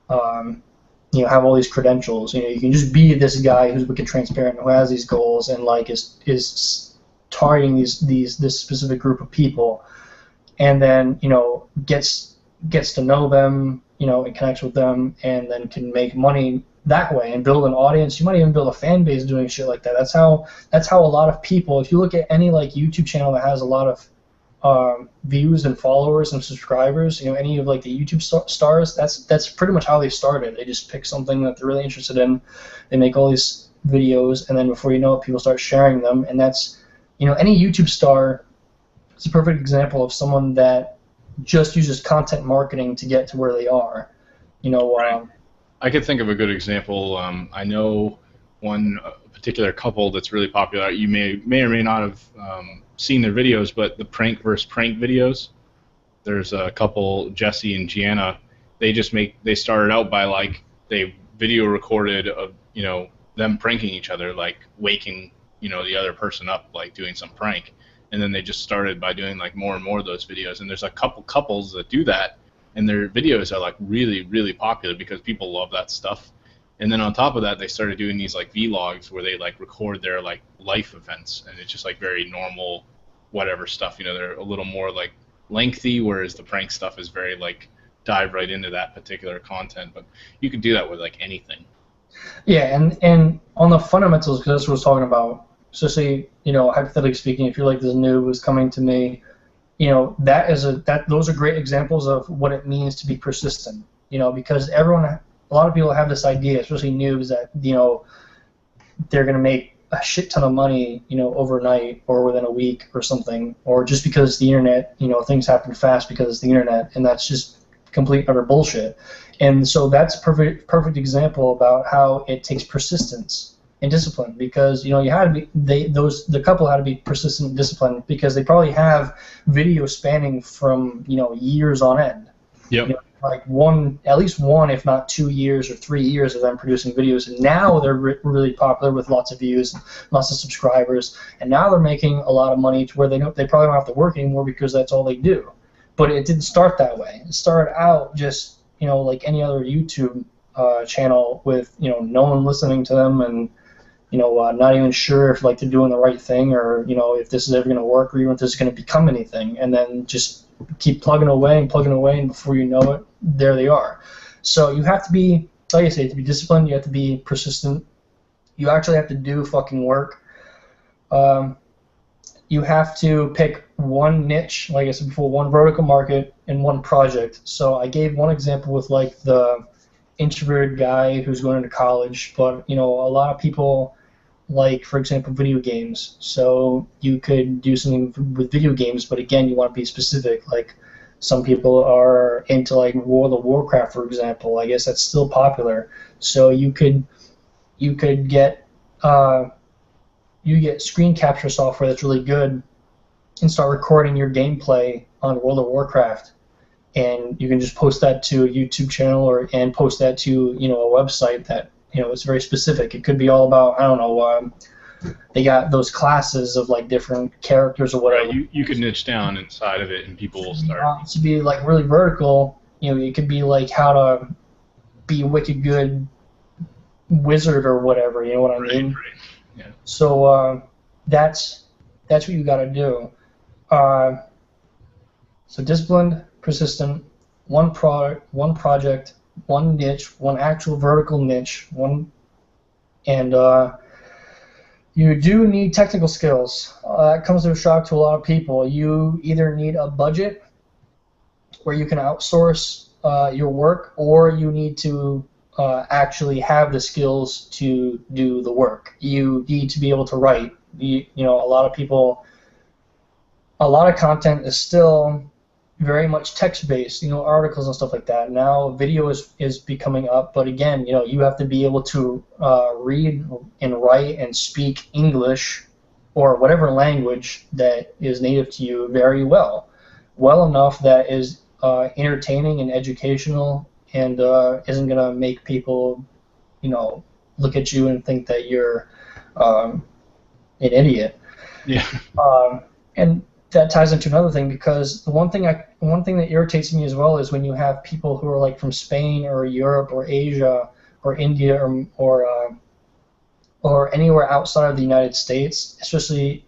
have all these credentials. You can just be this guy who's wicked transparent, who has these goals, and like is targeting this specific group of people, and then gets to know them, and connects with them, and then can make money that way and build an audience. You might even build a fan base doing shit like that. That's how a lot of people. If you look at any like YouTube channel that has a lot of views and followers and subscribers, any of like the YouTube stars, that's pretty much how they started. They just pick something that they're really interested in. They make all these videos, and then before you know it, people start sharing them, and that's any YouTube star. It's a perfect example of someone that just uses content marketing to get to where they are. Right. I could think of a good example. I know one particular couple that's really popular. You may or may not have seen their videos, but the prank versus prank videos. There's a couple, Jesse and Gianna. They started out by like they video recorded of them pranking each other, like waking the other person up, like doing some prank, and then they just started by doing like more and more of those videos. And there's a couple couples that do that, and their videos are like really, really popular because people love that stuff. And then on top of that, they started doing these like vlogs where they like record their like life events, and it's just like very normal, whatever stuff. They're a little more like lengthy, whereas the prank stuff is very like dive right into that particular content. But you could do that with like anything. Yeah, and on the fundamentals, because that's what I was talking about. So say, hypothetically speaking, if you're like this noob who's coming to me, those are great examples of what it means to be persistent. Because a lot of people have this idea, especially noobs, that they're gonna make a shit ton of money, overnight or within a week or something, or just because the internet, things happen fast because it's the internet, and that's just complete utter bullshit. And so that's a perfect example about how it takes persistence and discipline, because you had to be the couple had to be persistent and disciplined, because they probably have videos spanning from years on end. Yep. Like at least one, if not 2 years or 3 years of them producing videos, and now they're really popular with lots of views, lots of subscribers, and now they're making a lot of money to where they probably don't have to work anymore because that's all they do. But it didn't start that way. It started out just like any other YouTube channel with no one listening to them, and not even sure if like they're doing the right thing, or if this is ever going to work, or even if this is going to become anything, and then just keep plugging away, and before you know it, there they are. So you have to be, like I say, to be disciplined. You have to be persistent. You actually have to do fucking work. You have to pick one niche, like I said before, one vertical market and one project. So I gave one example with like the introverted guy who's going into college, but a lot of people like, for example, video games. So you could do something with video games, but again, you want to be specific. Like some people are into like World of Warcraft, for example. I guess that's still popular. So you could get screen capture software that's really good and start recording your gameplay on World of Warcraft, and you can just post that to a YouTube channel and post that to a website that is very specific. It could be all about, I don't know, they got those classes of like different characters or whatever. Right, you could niche down inside of it, and people will start. To be like really vertical, it could be like how to be a wicked good wizard or whatever. You know what I mean? Right. Yeah. So that's what you got to do. So disciplined, persistent, one product, one project, one niche, one actual vertical niche, and you do need technical skills. That comes as a shock to a lot of people. You either need a budget where you can outsource your work, or you need to actually have the skills to do the work. You need to be able to write. A lot of people, a lot of content is still very much text-based, articles and stuff like that. Now video is becoming up, but again, you have to be able to read and write and speak English or whatever language that is native to you very well enough that is entertaining and educational and isn't going to make people, look at you and think that you're an idiot. Yeah. And that ties into another thing, because the one thing that irritates me as well is when you have people who are like from Spain or Europe or Asia or India or anywhere outside of the United States, especially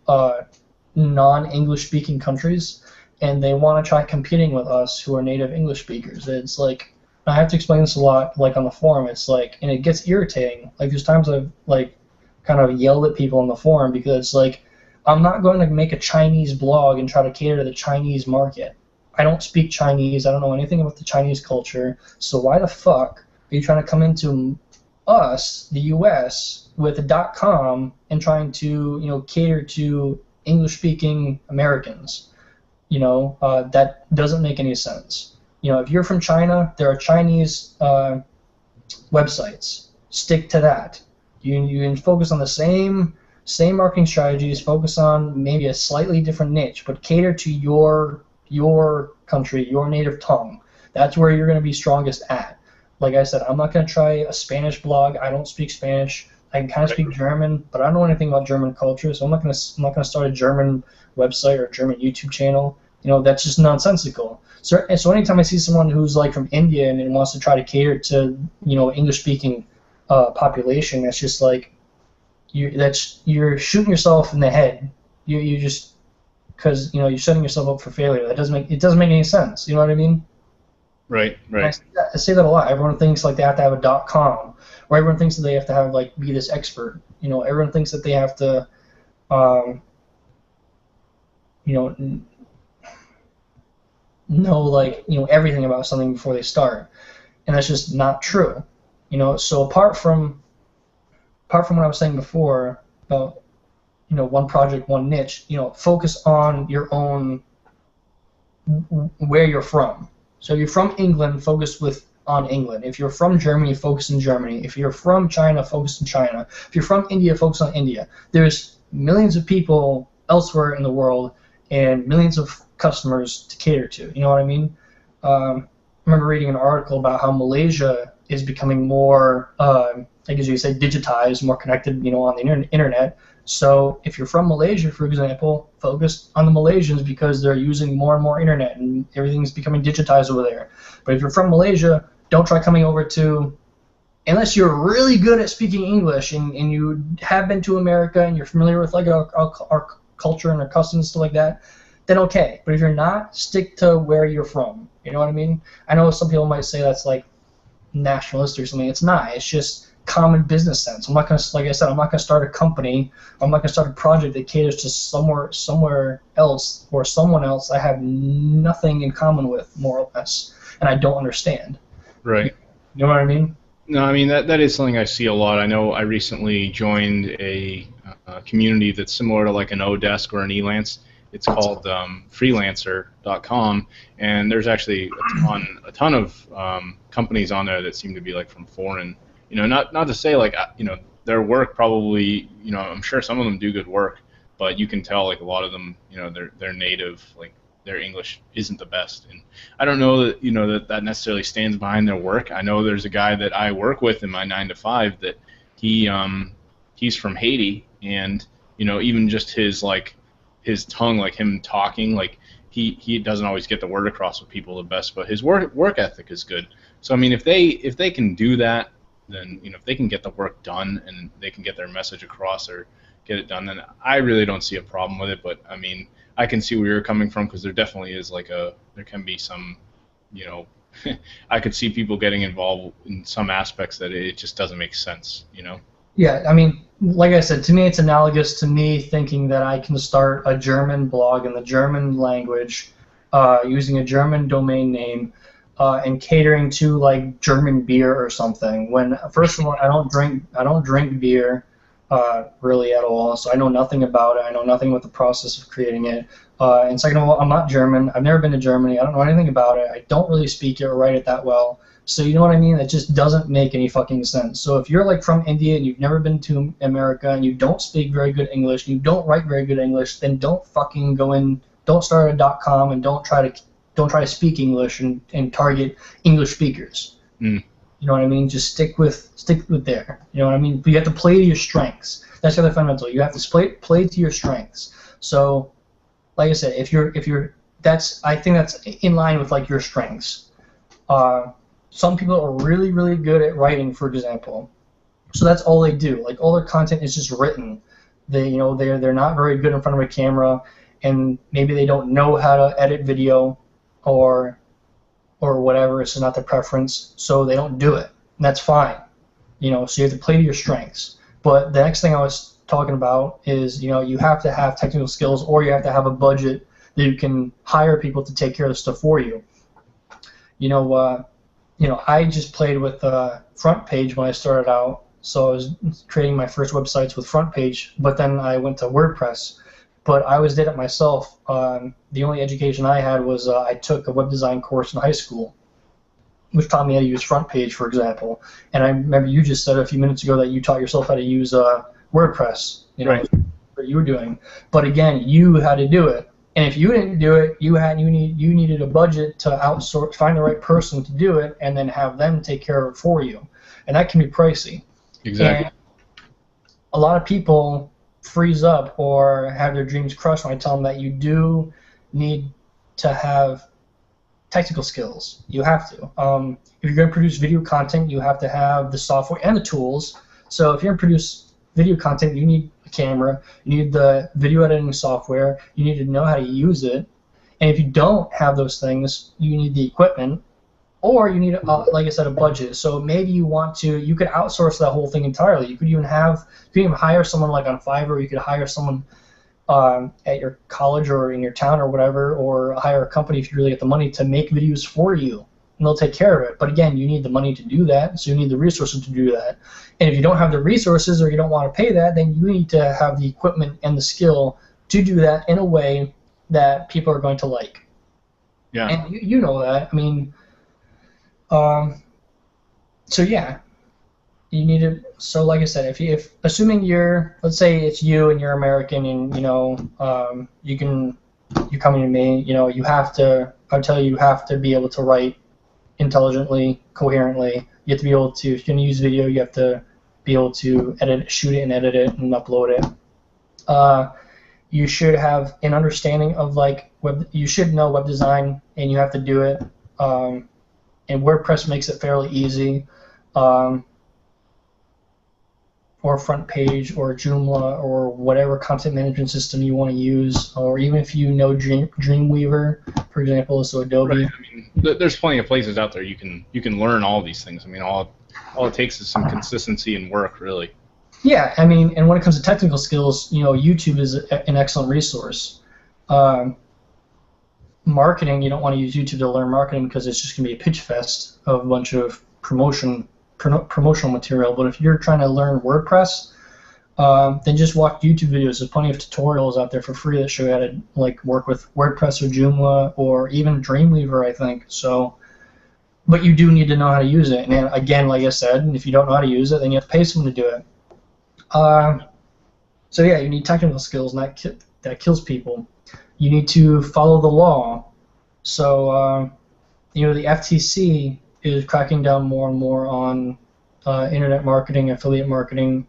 non-English speaking countries, and they want to try competing with us who are native English speakers. It's like, I have to explain this a lot, like on the forum. It's like, and it gets irritating. Like there's times I've like kind of yelled at people on the forum because it's like, I'm not going to make a Chinese blog and try to cater to the Chinese market. I don't speak Chinese. I don't know anything about the Chinese culture. So why the fuck are you trying to come into us, the U.S., with a .com and trying to, cater to English-speaking Americans? That doesn't make any sense. If you're from China, there are Chinese websites. Stick to that. You can focus on the same marketing strategies, focus on maybe a slightly different niche, but cater to your country, your native tongue. That's where you're going to be strongest at. Like I said, I'm not going to try a Spanish blog. I don't speak Spanish. I can kind of speak German, but I don't know anything about German culture, so I'm not going to start a German website or a German YouTube channel. That's just nonsensical. So anytime I see someone who's like from India and wants to try to cater to English-speaking population, that's just like, you're shooting yourself in the head. You just, because you're setting yourself up for failure. It doesn't make any sense. You know what I mean? Right. I say that a lot. Everyone thinks like they have to have a .com, or everyone thinks that they have to have like be this expert. Everyone thinks that they have to, know like everything about something before they start, and that's just not true. So apart from what I was saying before about one project, one niche, focus on your own, where you're from. So if you're from England, focus on England. If you're from Germany, focus in Germany. If you're from China, focus in China. If you're from India, focus on India. There's millions of people elsewhere in the world and millions of customers to cater to. You know what I mean? I remember reading an article about how Malaysia is becoming more, I guess you could say, digitized, more connected, on the internet. So if you're from Malaysia, for example, focus on the Malaysians because they're using more and more internet and everything's becoming digitized over there. But if you're from Malaysia, don't try coming over to, unless you're really good at speaking English and you have been to America and you're familiar with like our culture and our customs and stuff like that, then okay. But if you're not, stick to where you're from. You know what I mean? I know some people might say that's like nationalistic or something. It's not. It's just common business sense. I'm not gonna, like I said, I'm not gonna start a company. I'm not gonna start a project that caters to somewhere else or someone else I have nothing in common with, more or less, and I don't understand. Right. You know what I mean? No, I mean that is something I see a lot. I know I recently joined a community that's similar to like an Odesk or an Elance. It's called freelancer.com, and there's actually a ton of companies on there that seem to be like from foreign. Not to say like their work probably, I'm sure some of them do good work, but you can tell like a lot of them, they're native, like their English isn't the best, and I don't know that that necessarily stands behind their work. I know there's a guy that I work with in my 9 to 5 that he's from Haiti, and even just his tongue, like him talking, like he doesn't always get the word across with people the best, but his work ethic is good. So I mean, if they can do that, then if they can get the work done and they can get their message across or get it done, then I really don't see a problem with it. But I mean, I can see where you're coming from, because there definitely is there can be some you know, I could see people getting involved in some aspects that it just doesn't make sense, you know. Yeah, I mean, like I said, to me, it's analogous to me thinking that I can start a German blog in the German language, using a German domain name, and catering to like German beer or something. When first of all, I don't drink beer, really at all, so I know nothing about it. I know nothing about the process of creating it. And second of all, I'm not German. I've never been to Germany. I don't know anything about it. I don't really speak it or write it that well. So you know what I mean? It just doesn't make any fucking sense. So if you're like from India and you've never been to America and you don't speak very good English and you don't write very good English, then don't fucking go in. Don't start a .com and don't try to speak English and target English speakers. Mm. You know what I mean? Just stick with there. You know what I mean? But you have to play to your strengths. That's the other fundamental. You have to play to your strengths. So, like I said, if you're I think that's in line with like your strengths. Some people are really, really good at writing, for example. So that's all they do. Like all their content is just written. They're not very good in front of a camera, and maybe they don't know how to edit video, or whatever. It's not their preference, so they don't do it. And that's fine. So you have to play to your strengths. But the next thing I was talking about is, you have to have technical skills, or you have to have a budget that you can hire people to take care of the stuff for you. I just played with Front Page when I started out, so I was creating my first websites with Front Page, but then I went to WordPress. But I always did it myself. The only education I had was I took a web design course in high school, which taught me how to use Front Page, for example. And I remember you just said a few minutes ago that you taught yourself how to use WordPress, right. What you were doing. But again, you had to do it. And if you didn't do it, you needed a budget to outsource, find the right person to do it, and then have them take care of it for you. And that can be pricey. Exactly. And a lot of people freeze up or have their dreams crushed when I tell them that you do need to have technical skills. You have to. If you're going to produce video content, you have to have the software and the tools. So if you're going to produce video content, you need a camera, you need the video editing software, you need to know how to use it. And if you don't have those things, you need the equipment, or you need, like I said, a budget. So maybe you could outsource that whole thing entirely. You could even hire someone like on Fiverr. You could hire someone at your college or in your town or whatever, or hire a company if you really get the money to make videos for you, and they'll take care of it. But again, you need the money to do that, so you need the resources to do that. And if you don't have the resources or you don't want to pay that, then you need to have the equipment and the skill to do that in a way that people are going to like. Yeah. And you know that. I mean, so yeah, you need to. So like I said, if assuming let's say it's you and you're American, and you're coming to me, you have to. I'll tell you have to be able to write intelligently, coherently. You have to be able to. If you're gonna use video, you have to be able to shoot it and edit it and upload it. You should have an understanding of like web. You should know web design, and you have to do it. And WordPress makes it fairly easy, or Front Page, or Joomla, or whatever content management system you want to use, or even if you know Dreamweaver, for example, so Adobe. Right. I mean, there's plenty of places out there you can learn all these things. I mean, all it takes is some consistency and work, really. Yeah, I mean, and when it comes to technical skills, YouTube is an excellent resource. Marketing, you don't want to use YouTube to learn marketing because it's just going to be a pitch fest of a bunch of promotional material. But if you're trying to learn WordPress, then just watch YouTube videos. There's plenty of tutorials out there for free that show you how to like work with WordPress or Joomla or even Dreamweaver, I think. So, but you do need to know how to use it. And again, like I said, if you don't know how to use it, then you have to pay someone to do it. So yeah, you need technical skills, and that kills people. You need to follow the law. So, the FTC is cracking down more and more on internet marketing, affiliate marketing.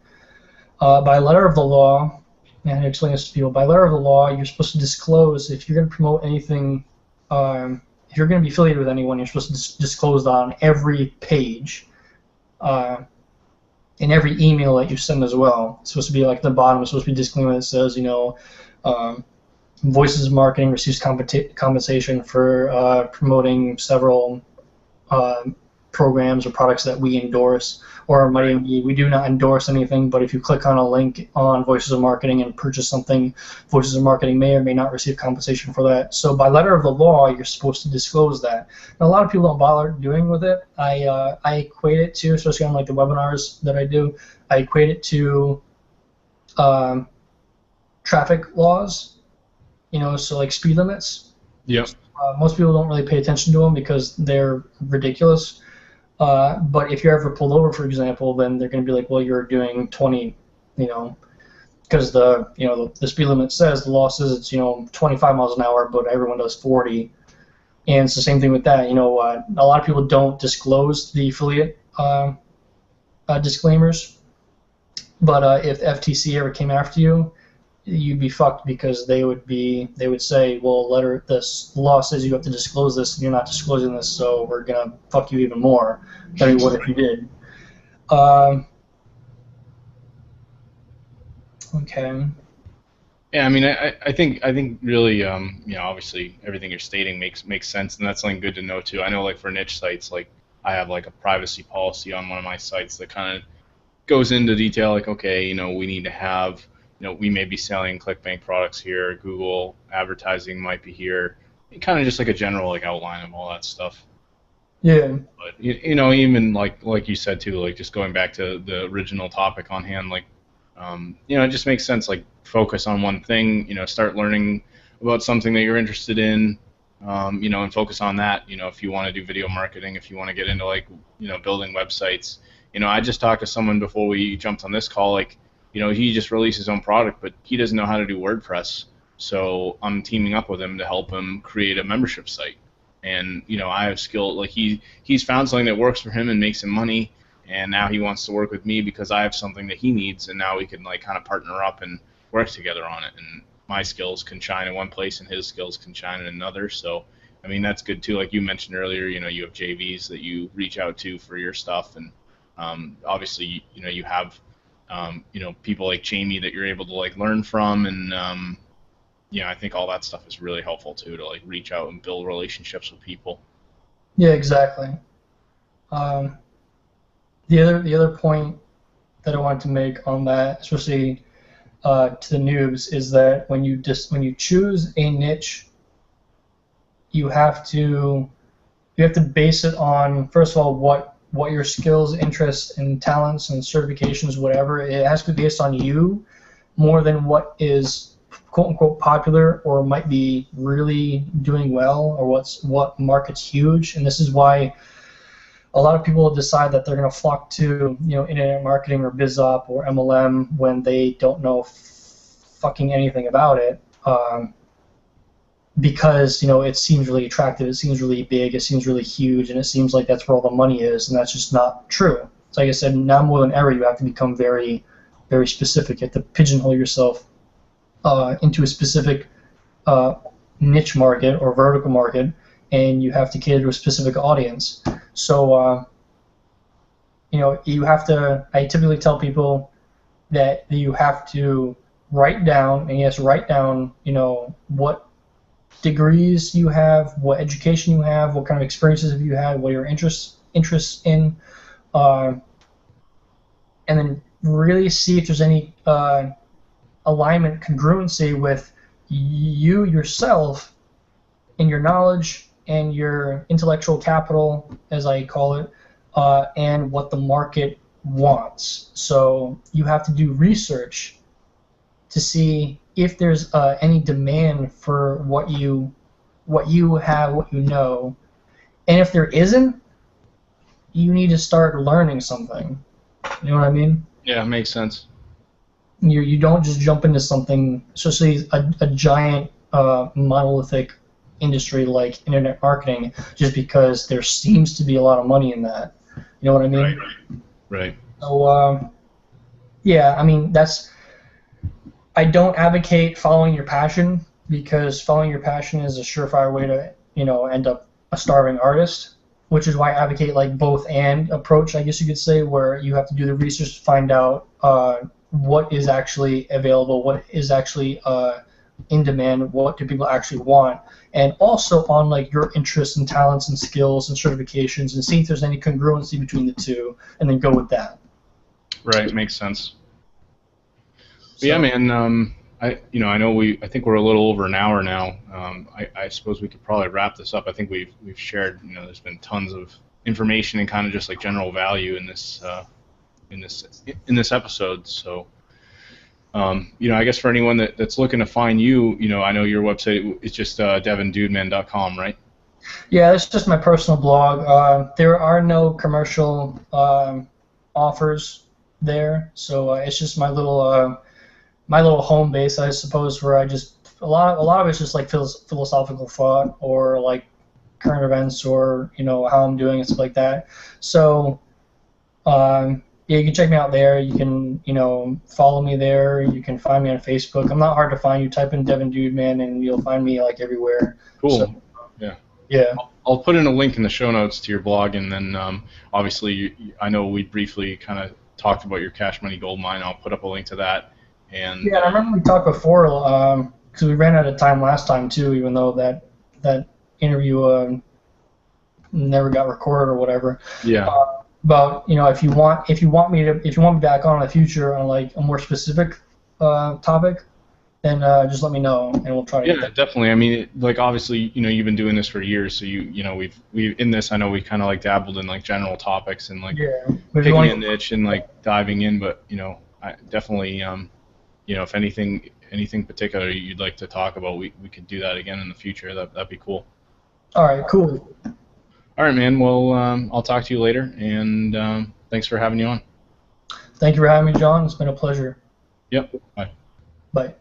By letter of the law, and I explain this to people, by letter of the law, you're supposed to disclose if you're going to promote anything, if you're going to be affiliated with anyone, you're supposed to disclose that on every page, in every email that you send as well. It's supposed to be like at the bottom, it's supposed to be a disclaimer that says, Voices of Marketing receives compensation for promoting several programs or products that we endorse, or it might even be we do not endorse anything, but if you click on a link on Voices of Marketing and purchase something, Voices of Marketing may or may not receive compensation for that. So by letter of the law, you're supposed to disclose that. Now, a lot of people don't bother doing with it. I equate it to, especially on like the webinars that I do, I equate it to traffic laws, so like speed limits. Yep. Most people don't really pay attention to them because they're ridiculous. But if you're ever pulled over, for example, then they're going to be like, well, you're doing 20, because the speed limit says, the law says it's 25 miles an hour, but everyone does 40. And it's the same thing with that. A lot of people don't disclose the affiliate disclaimers. But if the FTC ever came after you, you'd be fucked, because they would say, well, this law says you have to disclose this, and you're not disclosing this, so we're gonna fuck you even more than we would if you did. Okay. Yeah, I mean, I think really, obviously everything you're stating makes sense, and that's something good to know too. I know, like for niche sites, like I have like a privacy policy on one of my sites that kind of goes into detail, like, okay, we need to have, we may be selling ClickBank products here, Google advertising might be here, kind of just like a general like outline of all that stuff. Yeah. But even like you said too, like just going back to the original topic on hand, like it just makes sense, like focus on one thing, start learning about something that you're interested in, and focus on that. If you want to do video marketing, if you want to get into like building websites. I just talked to someone before we jumped on this call, like, he just released his own product, but he doesn't know how to do WordPress. So I'm teaming up with him to help him create a membership site. And, I have skill, like he's found something that works for him and makes him money. And now he wants to work with me because I have something that he needs. And now we can like kind of partner up and work together on it. And my skills can shine in one place and his skills can shine in another. So, I mean, that's good too. Like you mentioned earlier, you have JVs that you reach out to for your stuff. And obviously, you have people like Jamie that you're able to like learn from, and I think all that stuff is really helpful too, to like reach out and build relationships with people. Yeah, exactly. The other point that I wanted to make on that, especially to the noobs, is that when you choose a niche, you have to base it on, first of all, what your skills, interests, and talents and certifications, whatever, it has to be based on you more than what is quote-unquote popular or might be really doing well, or what market's huge. And this is why a lot of people decide that they're going to flock to internet marketing or BizOp or MLM when they don't know fucking anything about it. Because it seems really attractive, it seems really big, it seems really huge, and it seems like that's where all the money is, and that's just not true. So like I said, now more than ever, you have to become very, very specific. You have to pigeonhole yourself into a specific niche market or vertical market, and you have to cater to a specific audience. So you have to. I typically tell people that you have to write down, and yes, write down, what degrees you have, what education you have, what kind of experiences have you had, what your interests in, and then really see if there's any alignment, congruency with you yourself and your knowledge and your intellectual capital, as I call it, and what the market wants. So you have to do research to see if there's any demand for what you have, what you know, and if there isn't, you need to start learning something. You know what I mean? Yeah, it makes sense. You don't just jump into something, especially a giant monolithic industry like internet marketing, just because there seems to be a lot of money in that. You know what I mean? Right. So yeah, I mean I don't advocate following your passion, because following your passion is a surefire way to, end up a starving artist, which is why I advocate like both and approach, I guess you could say, where you have to do the research to find out what is actually available, what is actually in demand, what do people actually want, and also on like your interests and talents and skills and certifications, and see if there's any congruency between the two, and then go with that. Right, makes sense. But So, yeah, man. I know I think we're a little over an hour now. I suppose we could probably wrap this up. I think we've shared. There's been tons of information and kind of just like general value in this episode. So, I guess for anyone that's looking to find you, I know your website is just devondudeman.com, right? yeah, it's just my personal blog. There are no commercial offers there, so it's just my little home base, I suppose, where I just a lot of it's just like philosophical thought or like current events or how I'm doing and stuff like that. So yeah, you can check me out there. You can follow me there. You can find me on Facebook. I'm not hard to find. You type in Devon Dudeman and you'll find me like everywhere. Cool. So, yeah. Yeah. I'll put in a link in the show notes to your blog, and then obviously I know we briefly kind of talked about your Cash Money Gold Mine. I'll put up a link to that. And yeah, I remember we talked before because we ran out of time last time too, even though that interview never got recorded or whatever. Yeah. About if you want me back on in the future on like a more specific topic, then just let me know and we'll try to. Yeah, get that. definitely. I mean, like obviously, you've been doing this for years, so we've in this. I know we kind of like dabbled in like general topics and like picking a niche and like diving in, but I definitely if anything particular you'd like to talk about, we could do that again in the future. That'd be cool. All right, cool. All right, man. Well, I'll talk to you later, and thanks for having you on. Thank you for having me, John. It's been a pleasure. Yep. Bye. Bye.